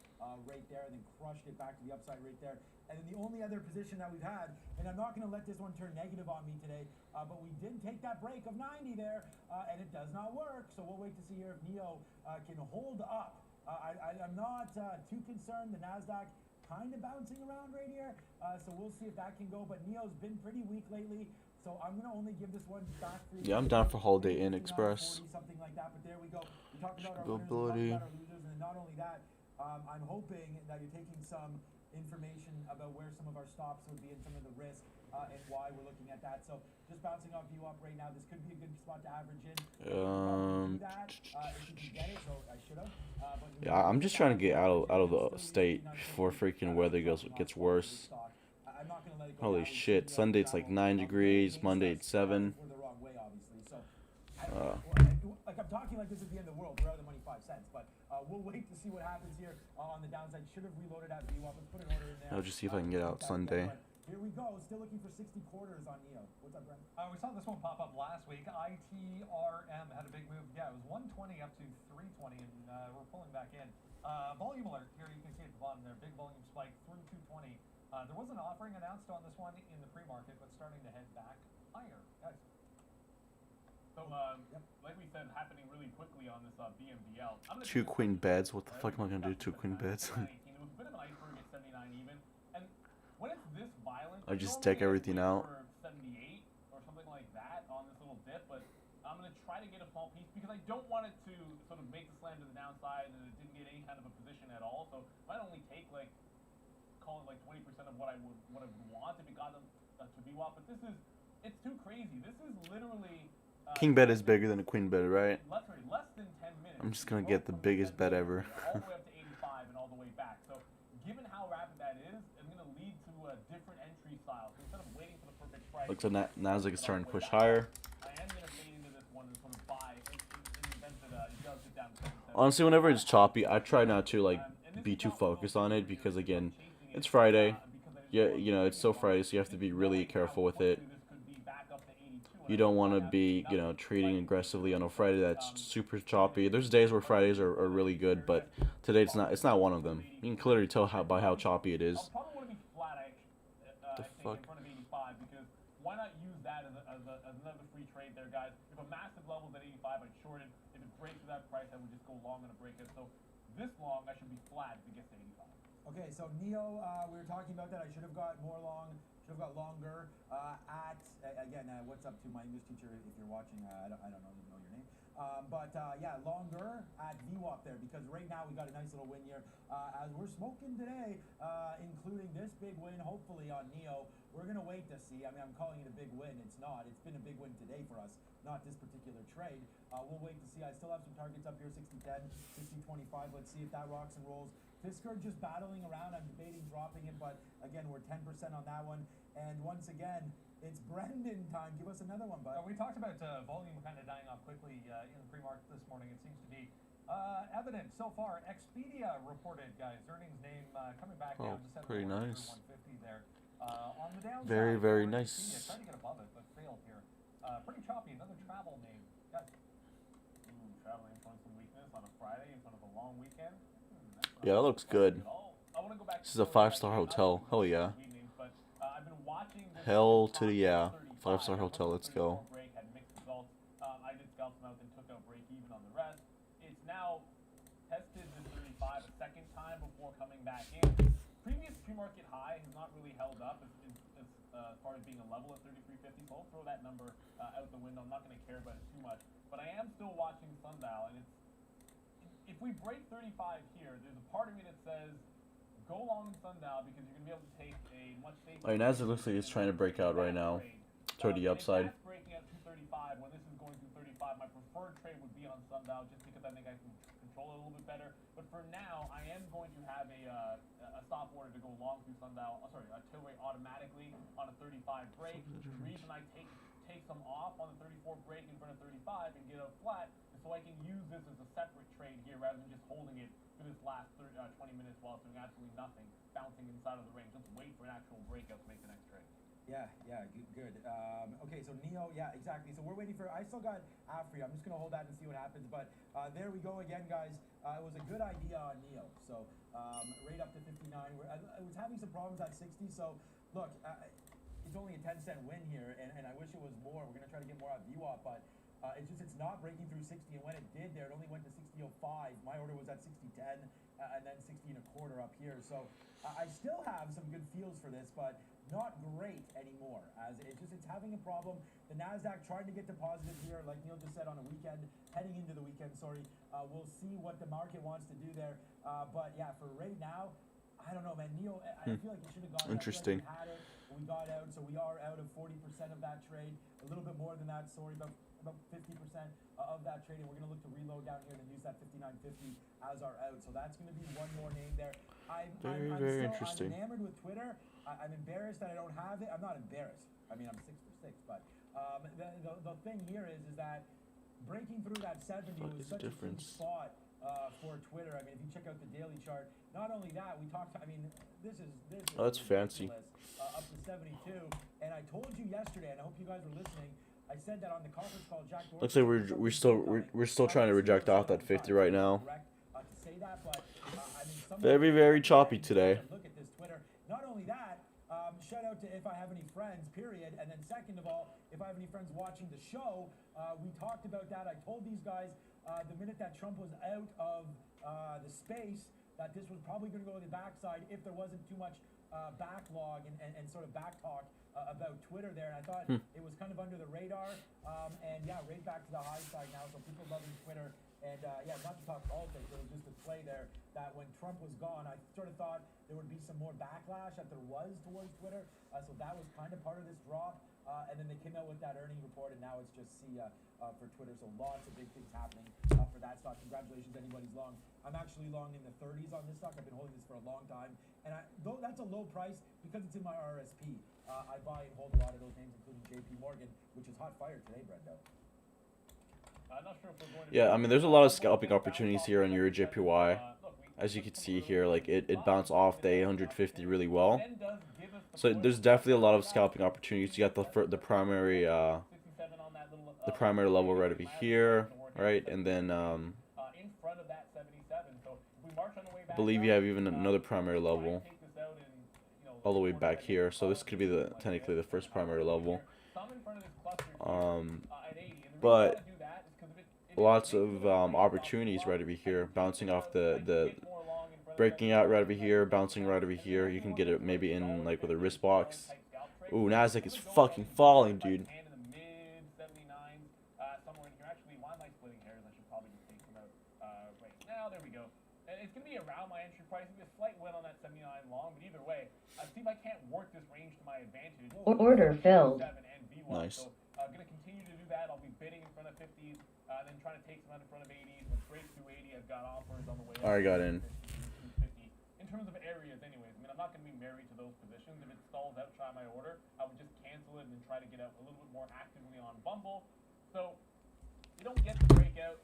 [SPEAKER 6] right there, and then crushed it back to the upside right there. And then the only other position that we've had, and I'm not going to let this one turn negative on me today, but we did take that break of 90 there, and it does not work. So we'll wait to see here if NIO can hold up. I'm not too concerned. The NASDAQ kind of bouncing around right here, so we'll see if that can go. But NIO's been pretty weak lately, so I'm gonna only give this one back for.
[SPEAKER 2] Yeah, I'm down for Holiday Inn Express.
[SPEAKER 6] 40, something like that. But there we go. We talked about our winners, we
[SPEAKER 2] Ability.
[SPEAKER 6] talked about our losers, and not only that, I'm hoping that you're taking some information about where some of our stops would be and some of the risk and why we're looking at that. So just bouncing off VWAP right now, this could be a good spot to average in. Do that, if you can get it, so I should have.
[SPEAKER 2] Yeah, I'm just trying to get out of the state before freaking weather gets worse.
[SPEAKER 6] I'm not gonna let it go
[SPEAKER 2] Holy
[SPEAKER 6] down.
[SPEAKER 2] shit! Sunday it's like 9 degrees. Monday it's 7.
[SPEAKER 6] We're the wrong way, obviously. So, like I'm talking like this is the end of the world. We're out of the money 5 cents, but we'll wait to see what happens here on the downside. Should have reloaded at VWAP. Let's put an order in there.
[SPEAKER 2] I'll just see if I can get out Sunday.
[SPEAKER 6] Here we go. Still looking for 60 quarters on NIO. What's up, Brent?
[SPEAKER 4] We saw this one pop up last week. ITRM had a big move. Yeah, it was 120 up to 320, and we're pulling back in. Volume alert here. You can see at the bottom there. Big volume spike through 220. There was an offering announced on this one in the pre-market, but starting to head back higher. Guys.
[SPEAKER 3] So, like we said, happening really quickly on this BMDL.
[SPEAKER 2] 2 queen beds. What the fuck am I gonna do? 2 queen beds.
[SPEAKER 3] It was a bit of an iceberg at 79 even, and when it's this violent,
[SPEAKER 2] I just take everything out.
[SPEAKER 3] 78 or something like that on this little dip, but I'm gonna try to get a small piece because I don't want it to sort of make the slam to the downside and it didn't get any kind of a position at all. So it might only take like, call it like 20% of what I would want if it got them to VWAP, but it's too crazy. This is literally.
[SPEAKER 2] King bed is bigger than a queen bed, right?
[SPEAKER 3] Less than 10 minutes.
[SPEAKER 2] I'm just gonna get the biggest bet ever.
[SPEAKER 3] All the way up to 85 and all the way back. So, given how rapid that is, it's going to lead to a different entry style. So instead of waiting for the perfect price,
[SPEAKER 2] Looks like Nasdaq is starting to push higher.
[SPEAKER 3] I am going to fade into this one and sort of buy in the event that it does get down to 77.
[SPEAKER 2] Honestly, whenever it's choppy, I try not to like be too focused on it because again, it's Friday. Yeah, you know, it's still Friday, so you have to be really careful with it. You don't want to be, you know, trading aggressively on a Friday that's super choppy. There's days where Fridays are really good, but today it's not one of them. You can clearly tell by how choppy it is.
[SPEAKER 3] I'll probably want to be flat,
[SPEAKER 2] The fuck?
[SPEAKER 3] in front of 85 because why not use that as another free trade there, guys? If a massive level is at 85, I'd short it. If it breaks to that price, I would just go long on a break it. So this long, I should be flat if it gets to 85.
[SPEAKER 6] Okay, so NIO, we were talking about that. I should have got more long. Should have got longer. Again, what's up to my English teacher if you're watching? I don't know your name. Yeah, longer at VWAP there because right now we got a nice little win here. As we're smoking today, including this big win, hopefully on NIO. We're gonna wait to see. I mean, I'm calling it a big win. It's not. It's been a big win today for us, not this particular trade. We'll wait to see. I still have some targets up here: 60-10, 60-25. Let's see if that rocks and rolls. Fisker just battling around. I'm debating dropping it, but again, we're 10% on that one. And once again, it's Brendan time. Give us another one, bud.
[SPEAKER 4] We talked about volume kind of dying off quickly in the pre-market this morning. It seems to be evident so far. Expedia reported, guys, earnings name coming back down just at
[SPEAKER 2] pretty nice.
[SPEAKER 4] 150 there. On the downside,
[SPEAKER 2] Very, very
[SPEAKER 4] Expedia
[SPEAKER 2] nice.
[SPEAKER 4] tried to get above it, but failed here. Pretty choppy. Another travel name, guys.
[SPEAKER 3] Traveling from some weakness on a Friday in front of a long weekend.
[SPEAKER 2] Yeah, that looks good. This is a 5-star hotel. Hell yeah. Hell to the yeah. 5-star hotel. Let's go.
[SPEAKER 3] I did scalps them out and took out break even on the rest. It's now tested the 35 a second time before coming back in. Previous pre-market high has not really held up as far as being a level at 33.50, so I'll throw that number out the window. I'm not going to care about it too much, but I am still watching Sundial, and if we break 35 here, there's a part of me that says go long in Sundial because you're going to be able to take a much safer.
[SPEAKER 2] Alright, Nasdaq looks like it's trying to break out right now toward the upside.
[SPEAKER 3] If that's breaking at 235 when this is going through 35, my preferred trade would be on Sundial just because I think I can control it a little bit better. But for now, I am going to have a stop order to go long through Sundial. A Tilray automatically on a 35 break. The reason I take some off on the 34 break in front of 35 and get a flat is so so I can use this as a separate trade here rather than just holding it for this last 20 minutes while it's doing absolutely nothing, bouncing inside of the range. Let's wait for an actual breakout to make the next trade.
[SPEAKER 6] Yeah, good. Okay, so Neo, yeah, exactly. So we're waiting for. I still got Afri. I'm just gonna hold that and see what happens. But there we go again, guys. It was a good idea on Neo. So right up to 59. I was having some problems at 60. So look, it's only a 10-cent win here, and I wish it was more. We're gonna try to get more out of VWAP, but it's not breaking through 60. And when it did, there it only went to 60.05. My order was at 60.10, and then 60.25 up here. So I still have some good feels for this, but not great anymore, as it's having a problem. The Nasdaq trying to get to positive here, like Neil just said, on a weekend, heading into the weekend. We'll see what the market wants to do there. But yeah, for right now, I don't know, man. Neil, I feel like it should have gone.
[SPEAKER 2] Interesting.
[SPEAKER 6] I feel like we got out, so we are out of 40% of that trade. A little bit more than that. Sorry, about 50% of that trade, and we're gonna look to reload down here and use that 59.50 as our out. So that's gonna be one more name there. I'm
[SPEAKER 2] Very
[SPEAKER 6] still
[SPEAKER 2] interesting.
[SPEAKER 6] I'm enamored with Twitter. I'm embarrassed that I don't have it. I'm not embarrassed. I mean, I'm 6 for 6, but the thing here is that breaking through that 70 was such a key spot for Twitter. I mean, if you check out the daily chart, not only that, we talked. I mean, this is
[SPEAKER 2] Oh, that's fancy.
[SPEAKER 6] Up to 72, and I told you yesterday, and I hope you guys were listening. I said that on the conference call. Jack Dorsey,
[SPEAKER 2] Looks like we're still trying to reject off that 50 right now. Very choppy today.
[SPEAKER 6] Look at this Twitter. Not only that, shout out to if I have any friends, period. And then second of all, if I have any friends watching the show, we talked about that. I told these guys the minute that Trump was out of the space that this was probably going to go to the backside if there wasn't too much backlog and sort of back talk about Twitter there. And I thought it was kind of under the radar. And yeah, right back to the high side now. So people loving Twitter. And yeah, not to talk politics, it was just a play there that when Trump was gone, I sort of thought there would be some more backlash that there was towards Twitter. So that was kind of part of this drop. And then they came out with that earning report, and now it's just for Twitter. So lots of big things happening for that stock. Congratulations, anybody's long. I'm actually long in the 30s on this stock. I've been holding this for a long time. And though that's a low price, because it's in my RSP, I buy and hold a lot of those names, including JP Morgan, which is hot fire today, Brendo.
[SPEAKER 3] I'm not sure if we're going to
[SPEAKER 2] Yeah, I mean, there's a lot of scalping opportunities here on your JPY. As you can see here, like it bounced off the 850 really well. So there's definitely a lot of scalping opportunities. You got the primary level right over here, right, and then
[SPEAKER 3] in front of that 77. So if we march on the way back,
[SPEAKER 2] I believe you have even another primary level all the way back here. So this could be technically the first primary level. But lots of opportunities right over here, bouncing off the breaking out right over here, bouncing right over here. You can get it maybe in like with a wrist box. Ooh, Nasdaq is fucking falling, dude.
[SPEAKER 3] There we go. And it's going to be around my entry price. Maybe a slight win on that 79 long, but either way, I see if I can't work this range to my advantage.
[SPEAKER 5] Order filled.
[SPEAKER 2] Nice.
[SPEAKER 3] So I'm going to continue to do that. I'll be bidding in front of 50s, then trying to take some out in front of 80s. When it breaks through 80, I've got offers on the way up.
[SPEAKER 2] Alright, got in.
[SPEAKER 3] 50. In terms of areas, anyways, I mean, I'm not going to be married to those positions. If it stalls out, try my order, I would just cancel it and then try to get out a little bit more actively on Bumble. So you don't get the breakout,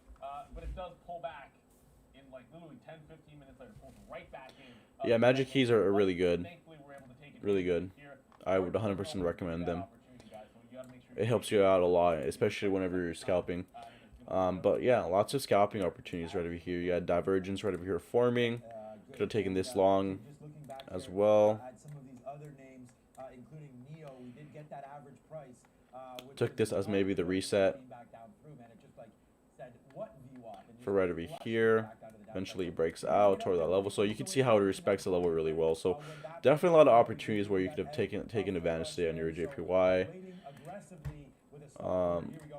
[SPEAKER 3] but it does pull back. In like literally 10-15 minutes later, pulls right back in.
[SPEAKER 2] Yeah, Magic Keys are really good. Really good. I would 100% recommend them. It helps you out a lot, especially whenever you're scalping. But yeah, lots of scalping opportunities right over here. You got Divergence right over here forming. Could have taken this long as well. Took this as maybe the reset for right over here. Eventually it breaks out toward that level, so you can see how it respects the level really well. So definitely a lot of opportunities where you could have taken advantage today on your JPY.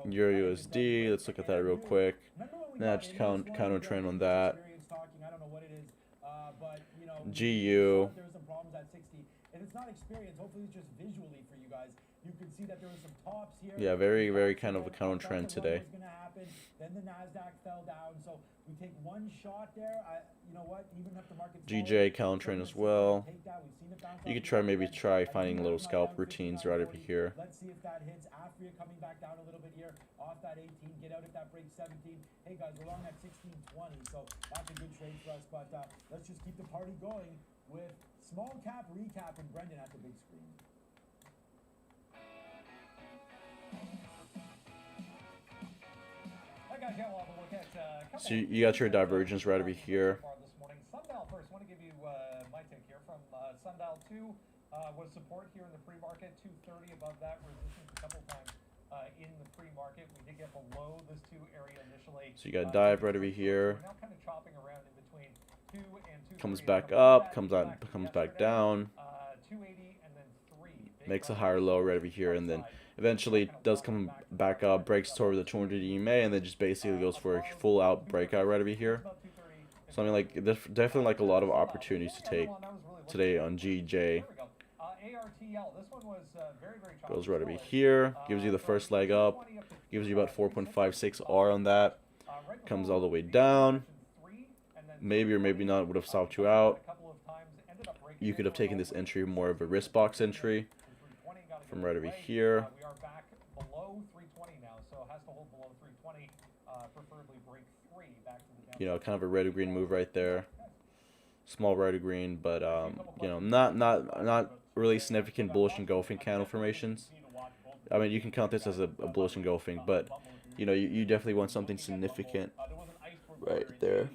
[SPEAKER 2] Euro USD, let's look at that real quick. Nah, just counter trend on that. GU,
[SPEAKER 1] it's not experience, hopefully it's just visually for you guys. You can see that there were some tops here.
[SPEAKER 2] Yeah, very, very kind of a counter trend today.
[SPEAKER 1] Gonna happen. Then the Nasdaq fell down, so we take one shot there. You know what? Even if the market's
[SPEAKER 2] GJ counter trend as well. You could maybe try finding little scalp routines right over here.
[SPEAKER 1] Let's see if that hits. Afria coming back down a little bit here, off that 18. Get out if that breaks 17. Hey guys, we're long at 16.20, so that's a good trade for us. But let's just keep the party going with small cap recap and Brendan at the big screen.
[SPEAKER 2] So you got your divergence right over here.
[SPEAKER 4] Sundial first. Want to give you my take here from Sundial 2 was support here in the pre-market, 230 above that, resistance a couple times in the pre-market. We did get below this 2 area initially.
[SPEAKER 2] So you got dive right over here.
[SPEAKER 4] We're now kind of chopping around in between 2 and 2.
[SPEAKER 2] Comes back up, comes back down.
[SPEAKER 4] 280 and then 3.
[SPEAKER 2] Makes a higher low right over here, and then eventually does come back up, breaks toward the 200 EMA, and then just basically goes for a full out breakout right over here. So I mean, like, there's definitely like a lot of opportunities to take today on GJ. Goes right over here, gives you the first leg up, gives you about 4.56 R on that, comes all the way down. Maybe or maybe not would have stopped you out. You could have taken this entry more of a risk box entry from right over here.
[SPEAKER 4] We are back below 320 now, so it has to hold below 320, preferably break 3 back to the down.
[SPEAKER 2] You know, kind of a red or green move right there. Small red or green, but you know, not really significant bullish engulfing candle formations. I mean, you can count this as a bullish engulfing, but you know, you definitely want something significant right there.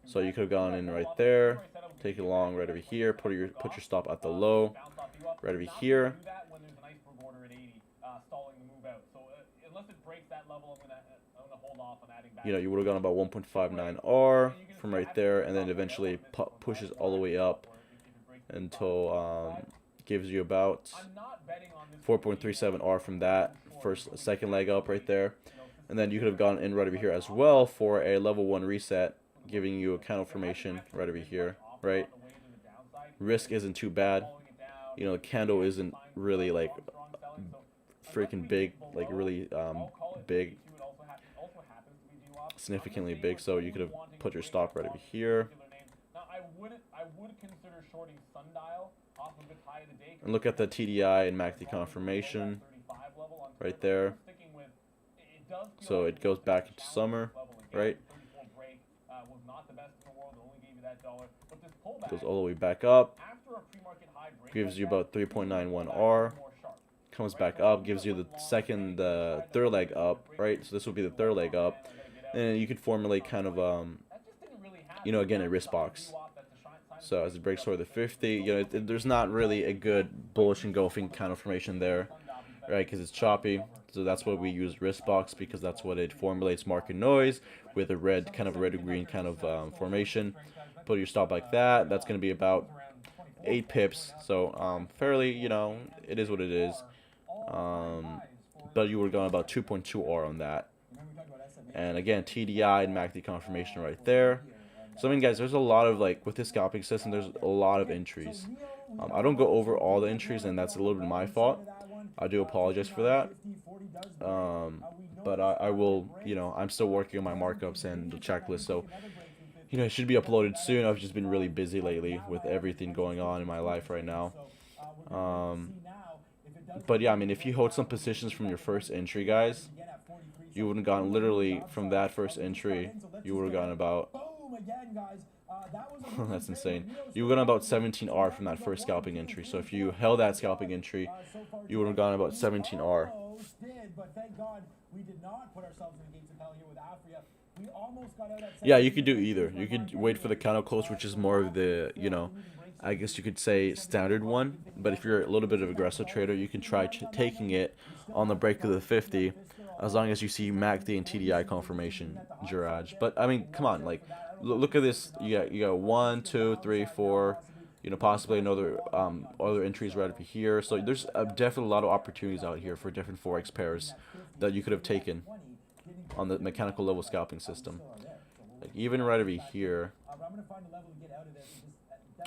[SPEAKER 2] So you could have gone in right there, take it along right over here, put your stop at the low, right over here. You know, you would have gone about 1.59 R from right there, and then eventually pushes all the way up until gives you about 4.37 R from that second leg up right there. And then you could have gone in right over here as well for a level 1 reset, giving you a candle formation right over here, right? Risk isn't too bad. You know, the candle isn't really like freaking big, like really big, significantly big. So you could have put your stop right over here. And look at the TDI and MACD confirmation right there. So it goes back into summer, right? Goes all the way back up, gives you about 3.91 R, comes back up, gives you the third leg up, right? So this would be the third leg up, and you could formulate kind of you know, again, a risk box. So as it breaks toward the 50, you know, there's not really a good bullish engulfing kind of formation there, right? Because it's choppy. So that's why we use risk box, because that's what it formulates market noise with a red, kind of red or green kind of formation. Put your stop like that. That's going to be about 8 pips. So fairly, you know, it is what it is. But you were going about 2.2 R on that. And again, TDI and MACD confirmation right there. So I mean, guys, there's a lot of, like, with this scalping system, there's a lot of entries. I don't go over all the entries, and that's a little bit my fault. I do apologize for that. But I will, you know, I'm still working on my markups and the checklist, so, you know, it should be uploaded soon. I've just been really busy lately with everything going on in my life right now. But yeah, I mean, if you hold some positions from your first entry, guys, you would have gone literally from that first entry, you would have gone about, that's insane, you would have gone about 17 R from that first scalping entry. So if you held that scalping entry, you would have gone about 17 R. Yeah, you could do either. You could wait for the candle close, which is more of the, you know, I guess you could say standard one. But if you're a little bit of an aggressive trader, you can try taking it on the break of the 50, as long as you see MACD and TDI confirmation, Girage. But I mean, come on, like, look at this. You got 1, 2, 3, 4. You know, possibly another other entries right over here. So there's definitely a lot of opportunities out here for different forex pairs that you could have taken on the mechanical level scalping system. Like even right over here.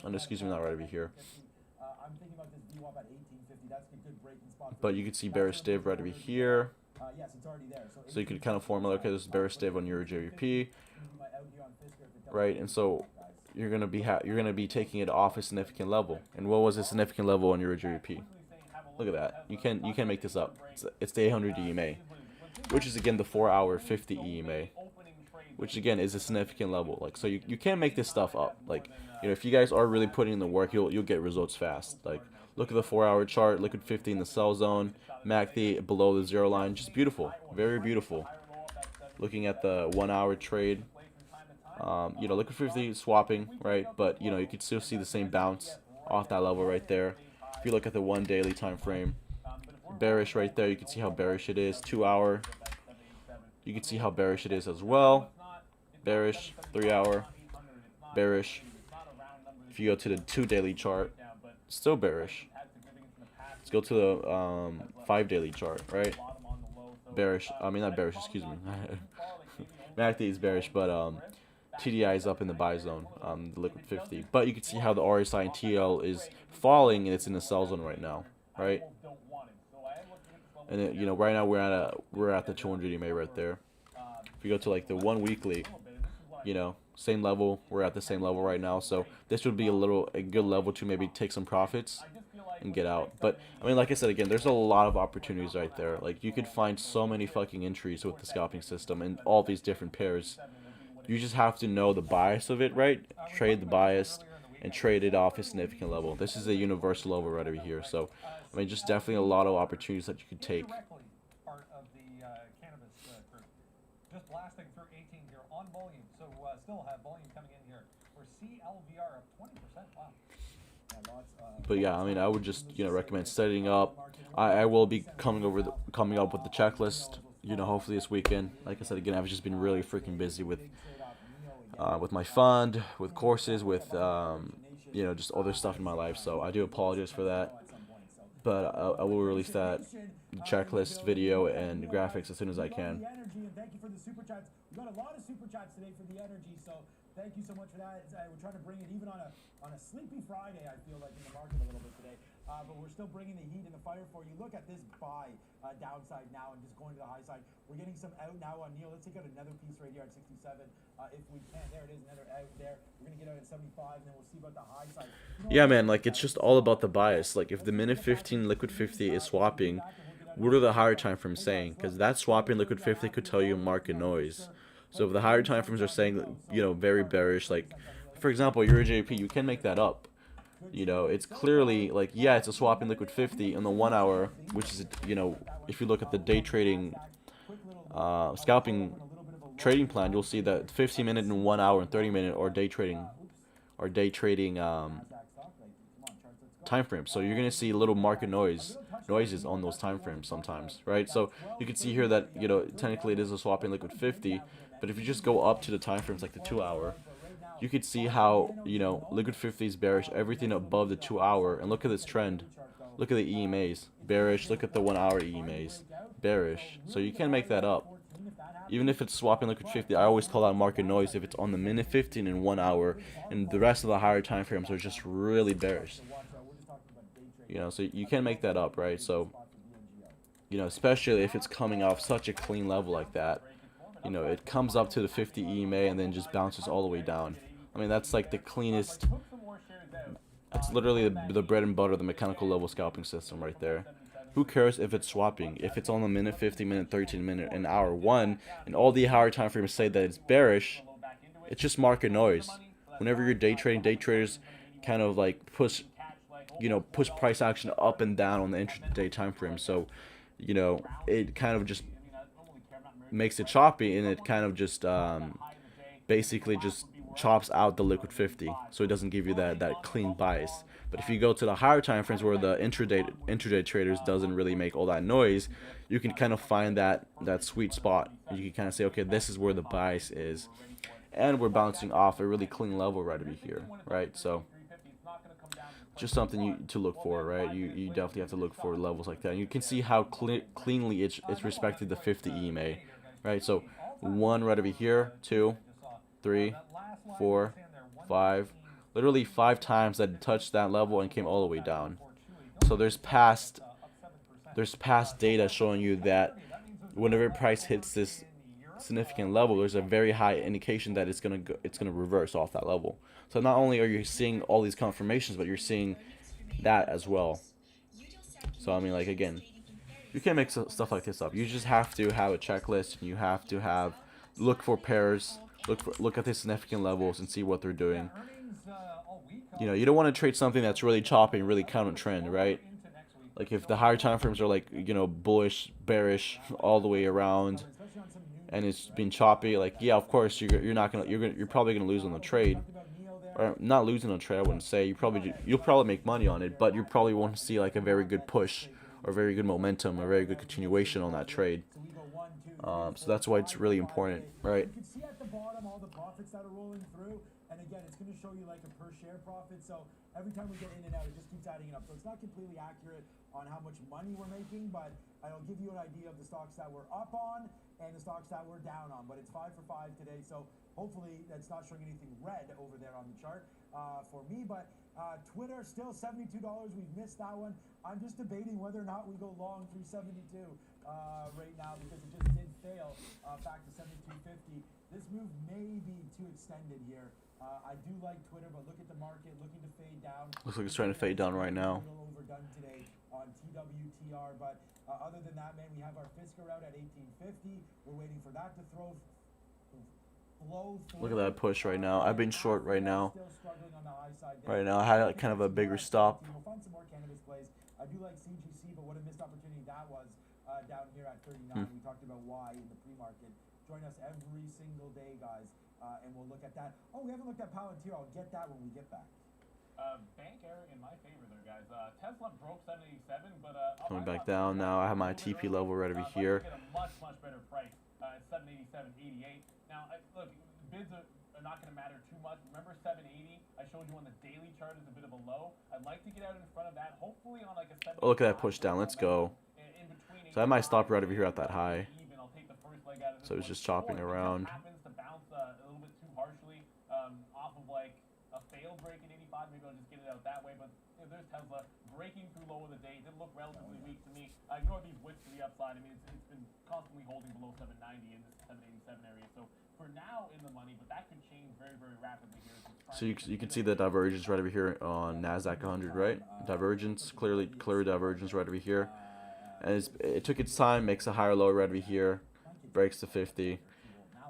[SPEAKER 2] And excuse me, not right over here.
[SPEAKER 6] about this VWAP at 1850. That's a good breaking spot.
[SPEAKER 2] But you can see bearish div right over here.
[SPEAKER 6] Yes, it's already there.
[SPEAKER 2] So you could kind of formulate, okay, this is bearish div on your JVP, right? And so you're gonna be taking it off a significant level. And what was a significant level on your JVP? Look at that. You can't make this up. It's the 800 EMA, which is again the 4-hour 50 EMA, which again is a significant level. Like, so you can't make this stuff up. Like, you know, if you guys are really putting in the work, you'll get results fast. Like, look at the 4-hour chart, liquid 50 in the sell zone, MACD below the 0 line, just beautiful, very beautiful. Looking at the 1-hour trade, you know, liquid 50 swapping, right? But you know, you could still see the same bounce off that level right there. If you look at the 1 daily time frame, bearish right there, you can see how bearish it is. 2-hour, you can see how bearish it is as well. Bearish, 3-hour, bearish. If you go to the 2 daily chart, still bearish. Let's go to the 5 daily chart, right? Bearish. I mean, not bearish. Excuse me. MACD is bearish, but TDI is up in the buy zone. The liquid 50. But you can see how the RSI and TL is falling, and it's in the sell zone right now, right? And then, you know, right now we're at the 200 EMA right there. If you go to like the 1 weekly, you know, same level. We're at the same level right now, so this would be a good level to maybe take some profits and get out. But I mean, like I said again, there's a lot of opportunities right there. Like, you could find so many fucking entries with the scalping system and all these different pairs. You just have to know the bias of it, right? Trade the bias and trade it off a significant level. This is a universal level right over here. So I mean, just definitely a lot of opportunities that you could take.
[SPEAKER 4] Part of the cannabis group. Just blasting through 18 here on volume. So still have volume coming in here. We're CLVR up 20%. Wow.
[SPEAKER 2] But yeah, I mean, I would just, you know, recommend setting up. I will be coming up with the checklist, you know, hopefully this weekend. Like I said again, I've just been really freaking busy with my fund, with courses, with you know, just other stuff in my life. So I do apologize for that. But I will release that checklist video and graphics as soon as I can.
[SPEAKER 1] Thank you for the super chats. We got a lot of super chats today for the energy, so thank you so much for that. We're trying to bring it even on a sleepy Friday, I feel like, in the market a little bit today. But we're still bringing the heat and the fire for you. Look at this buy downside now and just going to the high side. We're getting some out now on Neil. Let's take out another piece right here at 67 if we can. There it is, another out there. We're going to get out at 75, and then we'll see about the high side. You know,
[SPEAKER 2] Yeah, man, like, it's just all about the bias. Like, if the minute 15 liquid 50 is swapping, what are the higher time frames saying? Because that swapping liquid 50 could tell you market noise. So if the higher time frames are saying, you know, very bearish, like, for example, your JP, you can make that up. You know, it's clearly like, yeah, it's a swapping liquid 50 in the 1 hour, which is, you know, if you look at the day trading scalping trading plan, you'll see that 15-minute and 1 hour and 30-minute or day trading time frames. So you're gonna see little market noises on those time frames sometimes, right? So you can see here that, you know, technically it is a swapping liquid 50, but if you just go up to the time frames like the 2 hour, you could see how, you know, liquid 50 is bearish, everything above the 2 hour, and look at this trend. Look at the EMAs, bearish. Look at the 1 hour EMAs, bearish. So you can't make that up. Even if it's swapping liquid 50, I always call that market noise if it's on the minute 15 and 1 hour, and the rest of the higher time frames are just really bearish. You know, so you can't make that up, right? So, you know, especially if it's coming off such a clean level like that, you know, it comes up to the 50 EMA and then just bounces all the way down. I mean, that's like the cleanest. It's literally the bread and butter of the mechanical level scalping system right there. Who cares if it's swapping? If it's on the minute 50, minute 13, minute, and hour 1, and all the higher time frames say that it's bearish, it's just market noise. Whenever you're day trading, day traders kind of like push price action up and down on the intraday time frame. So, you know, it kind of just makes it choppy, and it kind of just basically just chops out the liquid 50, so it doesn't give you that clean bias. But if you go to the higher time frames where the intraday traders doesn't really make all that noise, you can kind of find that sweet spot. You can kind of say, okay, this is where the bias is, and we're bouncing off a really clean level right over here, right? So just something to look for, right? You definitely have to look for levels like that. And you can see how cleanly it's respected the 50 EMA, right? So 1 right over here, 2, 3, 4, 5, literally 5 times that touched that level and came all the way down. So there's past data showing you that whenever price hits this significant level, there's a very high indication that it's gonna reverse off that level. So not only are you seeing all these confirmations, but you're seeing that as well. So I mean, like, again, you can't make stuff like this up. You just have to have a checklist, and you have to have look for pairs, look at the significant levels and see what they're doing. You know, you don't want to trade something that's really choppy and really counter trend, right? Like if the higher time frames are like, you know, bullish, bearish all the way around, and it's been choppy, like, yeah, of course you're probably gonna lose on the trade, or not losing on the trade. I wouldn't say you'll probably make money on it, but you probably won't see like a very good push or very good momentum or very good continuation on that trade. So that's why it's really important, right?
[SPEAKER 1] You can see at the bottom all the profits that are rolling through, and again, it's going to show you like a per share profit. So every time we get in and out, it just keeps adding it up. So it's not completely accurate on how much money we're making, but it'll give you an idea of the stocks that we're up on and the stocks that we're down on. But it's 5 for 5 today, so hopefully that's not showing anything red over there on the chart for me. But Twitter still $72. We've missed that one. I'm just debating whether or not we go long through 72 right now, because it just did fail back to 72.50. This move may be too extended here. I do like Twitter, but look at the market looking to fade down.
[SPEAKER 2] Looks like it's trying to fade down right now.
[SPEAKER 1] A little overdone today on TWTR, but other than that, man, we have our Fisker out at 18.50. We're waiting for that to flow through.
[SPEAKER 2] Look at that push right now. I've been short right now.
[SPEAKER 1] Still struggling on the high side there.
[SPEAKER 2] Right now, I had kind of a bigger stop.
[SPEAKER 1] We'll find some more cannabis plays. I do like CGC, but what a missed opportunity that was down here at 39. We talked about why in the pre-market. Join us every single day, guys, and we'll look at that. Oh, we haven't looked at Palantir. I'll get that when we get back.
[SPEAKER 3] Bank error in my favor there, guys. Tesla broke 787, but
[SPEAKER 2] Coming back down now. I have my TP level right over here.
[SPEAKER 3] Get a much better price at 787.88. Now, look, bids are not going to matter too much. Remember 780? I showed you on the daily chart is a bit of a low. I'd like to get out in front of that. Hopefully on like a 7.
[SPEAKER 2] Oh, look at that push down. Let's go. So I might stop right over here at that high. So it's just chopping around.
[SPEAKER 3] Happens to bounce a little bit too harshly off of like a failed break in 85. Maybe I'll just get it out that way. But you know, there's Tesla breaking through low of the day. It did look relatively weak to me. Ignore these wicks to the upside. I mean, it's been constantly holding below 790 in this 787 area. So for now in the money, but that could change very rapidly here.
[SPEAKER 2] So you can see the divergence right over here on Nasdaq 100, right? Divergence, clear divergence right over here. And it took its time, makes a higher low right over here, breaks to 50.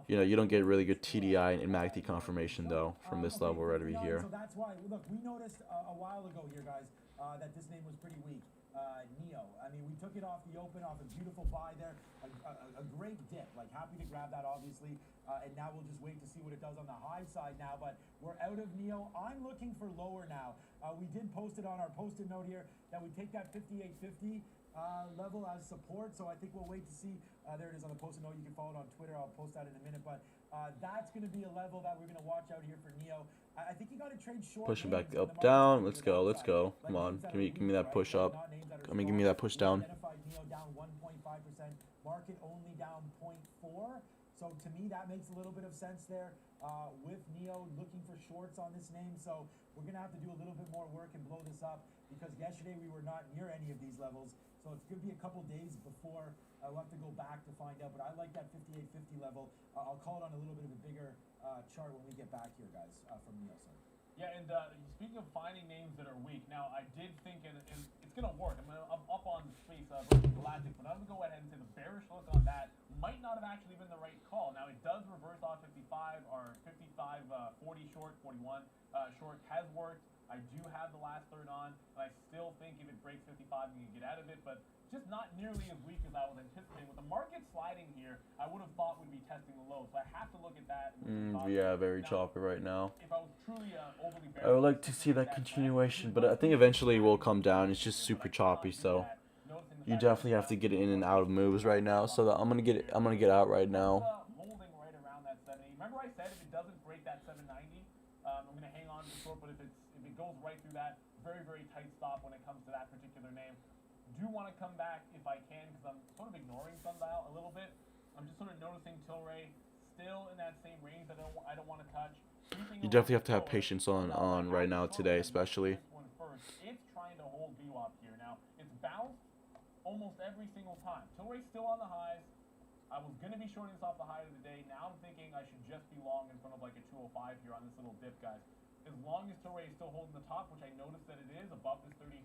[SPEAKER 2] You know, you don't get really good TDI and MACD confirmation though from this level right over here.
[SPEAKER 1] So that's why, look, we noticed a while ago here, guys, that this name was pretty weak. NIO. I mean, we took it off the open, off a beautiful buy there, a great dip. Like, happy to grab that, obviously. And now we'll just wait to see what it does on the high side now. But we're out of NIO. I'm looking for lower now. We did post it on our post-it note here that we take that 58.50 level as support. So I think we'll wait to see. There it is on the post-it note. You can follow it on Twitter. I'll post that in a minute. But that's going to be a level that we're going to watch out here for NIO. I think you got to trade short.
[SPEAKER 2] Pushing back up, down. Let's go. Come on. Give me that push up. I mean, give me that push down.
[SPEAKER 1] NIO down 1.5%. Market only down 0.4. So to me, that makes a little bit of sense there with NIO looking for shorts on this name. So we're going to have to do a little bit more work and blow this up, because yesterday we were not near any of these levels. So it's going to be a couple days before we'll have to go back to find out. But I like that 58.50 level. I'll call it on a little bit of a bigger chart when we get back here, guys, from NIO. So.
[SPEAKER 3] Yeah, and speaking of finding names that are weak, now I did think, and it's going to work. I'm up on the space versus Galactic, but I'm going to go ahead and say the bearish look on that might not have actually been the right call. Now, it does reverse off 55 or 55, 40 short, 41 short has worked. I do have the last third on, and I still think if it breaks 55, you can get out of it, but just not nearly as weak as I was anticipating. With the market sliding here, I would have thought we'd be testing the low, so I have to look at that.
[SPEAKER 2] Yeah, very choppy right now.
[SPEAKER 3] If I was truly overly bearish,
[SPEAKER 2] I would like to see that continuation, but I think eventually it will come down. It's just super choppy, so you definitely have to get in and out of moves right now. So that I'm gonna get out right now.
[SPEAKER 3] Holding right around that 780. Remember I said if it doesn't break that 790, I'm gonna hang on to the short. But if it goes right through that, very tight stop when it comes to that particular name. Do want to come back if I can, because I'm sort of ignoring Sundial a little bit. I'm just sort of noticing Tilray still in that same range that I don't want to touch.
[SPEAKER 2] You definitely have to have patience on right now today, especially.
[SPEAKER 3] It's trying to hold VWAP here. Now, it's bounced almost every single time. Tilray's still on the highs. I was going to be shorting this off the high of the day. Now I'm thinking I should just be long in front of like a 205 here on this little dip, guys. As long as Tilray is still holding the top, which I noticed that it is, above this 33,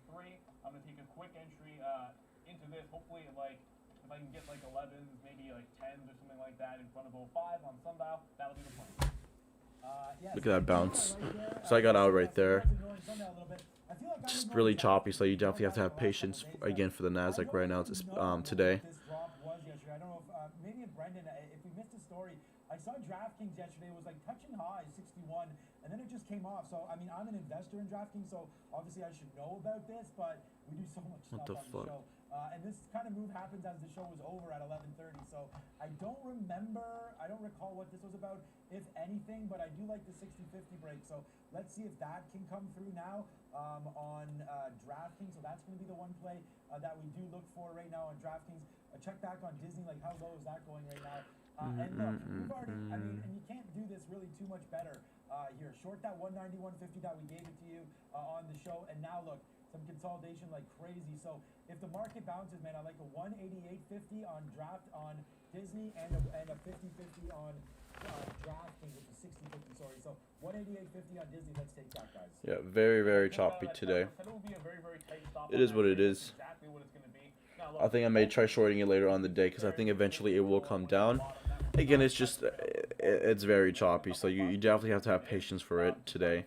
[SPEAKER 3] I'm going to take a quick entry into this. Hopefully, like, if I can get like 11s, maybe like 10s or something like that in front of 05 on Sundial, that'll be the plan.
[SPEAKER 2] Look at that bounce. So I got out right there. Just really choppy, so you definitely have to have patience again for the Nasdaq right now. It's today.
[SPEAKER 6] I don't know if maybe if Brendan, if we missed a story, I saw DraftKings yesterday. It was like touching high 61, and then it just came off. So I mean, I'm an investor in DraftKings, so obviously I should know about this, but we do so much stuff on the show. And this kind of move happens as the show was over at 11:30. So I don't recall what this was about, if anything, but I do like the 60-50 break. So let's see if that can come through now on DraftKings. So that's going to be the one play that we do look for right now on DraftKings. Check back on Disney, like how low is that going right now? And look, we've already, I mean, and you can't do this really too much better here. Short that 190, 150 that we gave it to you on the show, and now look, some consolidation like crazy. So if the market bounces, man, I like a 188.50 on Disney and a 50.50 on DraftKings, which is 60.50. Sorry, so 188.50 on Disney. Let's take that, guys.
[SPEAKER 2] Yeah, very, very choppy today. It is what it is. I think I may try shorting it later on the day because I think eventually it will come down. Again, it's just it's very choppy, so you definitely have to have patience for it today.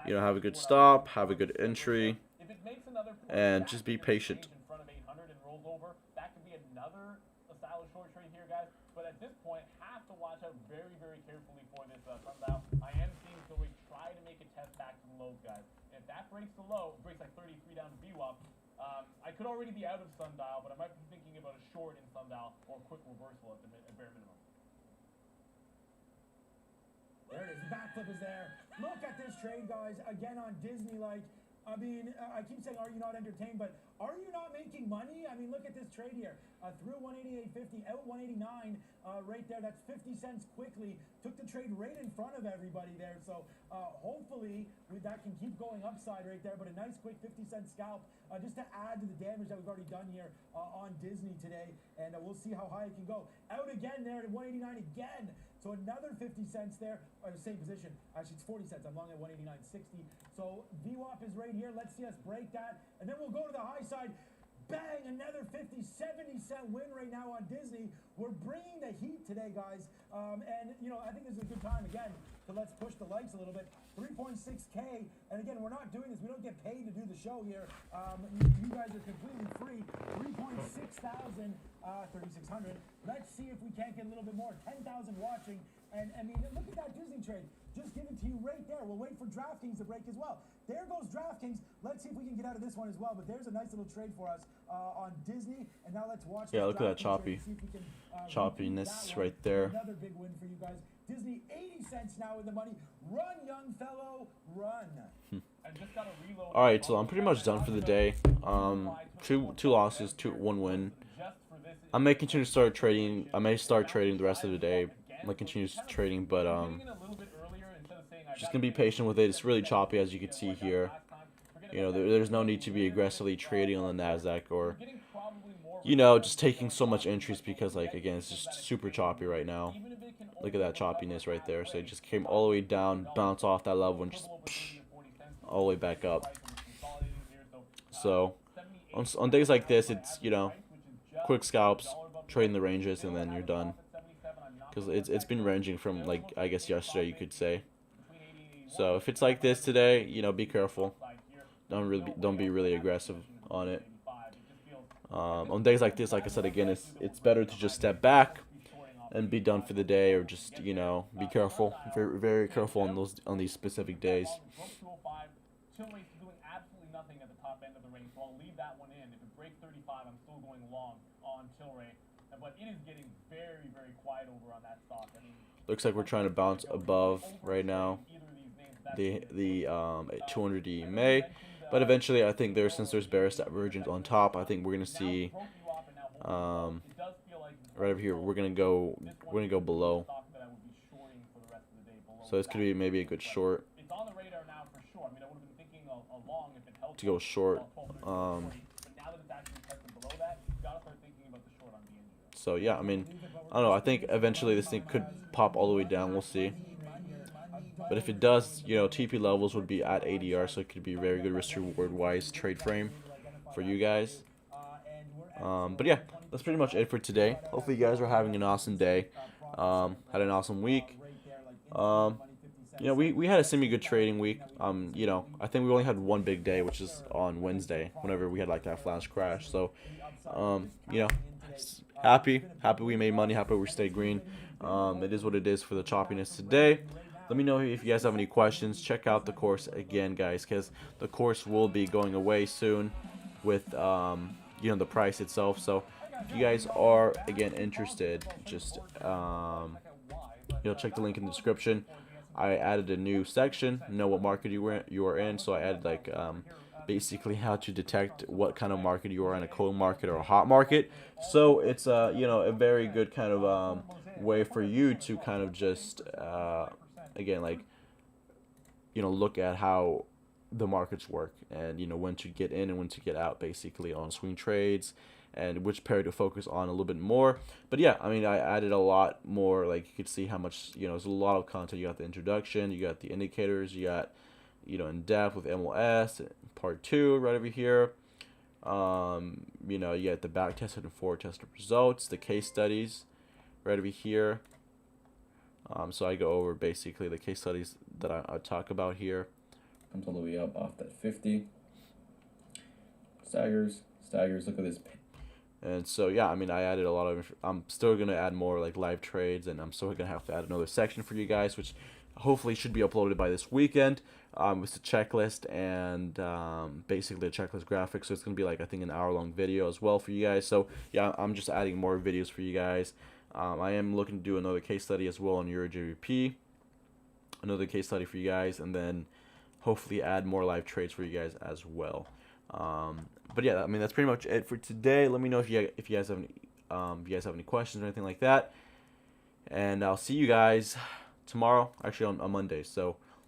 [SPEAKER 2] You know, have a good stop, have a good entry, and just be patient.
[SPEAKER 3] But at this point, have to watch out very, very carefully for this Sundial. I am seeing Tilray try to make a test back to the lows, guys. And if that breaks the low, breaks like 33 down to VWAP, I could already be out of Sundial, but I might be thinking about a short in Sundial or a quick reversal at the bare minimum.
[SPEAKER 6] There it is. The backflip is there. Look at this trade, guys. Again on Disney, like, I mean, I keep saying, are you not entertained? But are you not making money? I mean, look at this trade here. Through 188.50, out 189 right there. That's 50 cents quickly. Took the trade right in front of everybody there. So hopefully that can keep going upside right there. But a nice quick 50-cent scalp just to add to the damage that we've already done here on Disney today. And we'll see how high it can go. Out again there at 189 again. So another 50 cents there, same position. Actually, it's 40 cents. I'm long at 189.60. So VWAP is right here. Let's see us break that. And then we'll go to the high side. Bang, another 50, 70-cent win right now on Disney. We're bringing the heat today, guys. And, you know, I think this is a good time, again, to let's push the likes a little bit. 3.6K. And, again, we're not doing this. We don't get paid to do the show here. You guys are completely free. 3.6 thousand, 3,600. Let's see if we can't get a little bit more. 10,000 watching. And, I mean, look at that Disney trade. Just give it to you right there. We'll wait for DraftKings to break as well. There goes DraftKings. Let's see if we can get out of this one as well. But there's a nice little trade for us on Disney. And now let's watch.
[SPEAKER 2] Yeah, look at that choppiness right there.
[SPEAKER 6] Another big win for you guys. Disney, 80 cents now in the money. Run, young fellow, run.
[SPEAKER 2] All right, so I'm pretty much done for the day. Two losses, one win. I may continue to start trading. I may start trading the rest of the day. I might continue trading, but just gonna be patient with it. It's really choppy, as you can see here. You know, there's no need to be aggressively trading on the Nasdaq or, you know, just taking so much entries because, like, again, it's just super choppy right now. Look at that choppiness right there. So it just came all the way down, bounced off that level, and just all the way back up. So on days like this, it's, you know, quick scalps, trading the ranges, and then you're done. Because it's been ranging from, like, I guess yesterday, you could say. So if it's like this today, you know, be careful. Don't be really aggressive on it. On days like this, like I said again, it's better to just step back and be done for the day, or just, you know, be careful, very, very careful on these specific days.
[SPEAKER 3] Tilray's doing absolutely nothing at the top end of the range, so I'll leave that one in. If it breaks 35, I'm still going long on Tilray, but it is getting very, very quiet over on that stock. I mean,
[SPEAKER 2] looks like we're trying to bounce above right now. The 200 EMA, but eventually I think since there's bearish divergence on top, I think we're gonna see right over here we're gonna go below. So this could be maybe a good short.
[SPEAKER 3] It's on the radar now for sure. I mean, I would have been thinking a long if it helps.
[SPEAKER 2] to go short.
[SPEAKER 3] 12, 13, 40. But now that it's actually tested below that, you gotta start thinking about the short on BNB.
[SPEAKER 2] So yeah, I mean, I don't know. I think eventually this thing could pop all the way down. We'll see. But if it does, you know, TP levels would be at ADR, so it could be a very good risk reward wise trade frame for you guys. But yeah, that's pretty much it for today. Hopefully you guys are having an awesome day. Had an awesome week. You know, we had a semi-good trading week. You know, I think we only had one big day, which is on Wednesday, whenever we had like that flash crash. So, you know, happy we made money, happy we stayed green. It is what it is for the choppiness today. Let me know if you guys have any questions. Check out the course again, guys, because the course will be going away soon with, you know, the price itself. So if you guys are, again, interested, just, you know, check the link in the description. I added a new section, know what market you are in. So I added, like, basically how to detect what kind of market you are in, a cold market or a hot market. So it's, you know, a very good kind of way for you to kind of just, again, like, you know, look at how the markets work and, you know, when to get in and when to get out, basically, on swing trades, and which pair to focus on a little bit more. But yeah, I mean, I added a lot more. Like, you could see how much, you know, there's a lot of content. You got the introduction, you got the indicators, you got, you know, in depth with MLS part 2 right over here. You know, you got the back tested and forward tested results, the case studies right over here. So I go over basically the case studies that I talk about here.
[SPEAKER 7] Comes all the way up off that 50. Staggers, look at this.
[SPEAKER 2] And so, yeah, I mean, I added a lot of, I'm still going to add more, like, live trades, and I'm still going to have to add another section for you guys, which hopefully should be uploaded by this weekend, with the checklist and, basically a checklist graphic. So it's going to be, like, I think an hour-long video as well for you guys. So, yeah, I'm just adding more videos for you guys. I am looking to do another case study as well on EuroJVP, another case study for you guys, and then hopefully add more live trades for you guys as well. But yeah, I mean, that's pretty much it for today. Let me know if you guys have any questions or anything like that, and I'll see you guys tomorrow, actually on Monday. So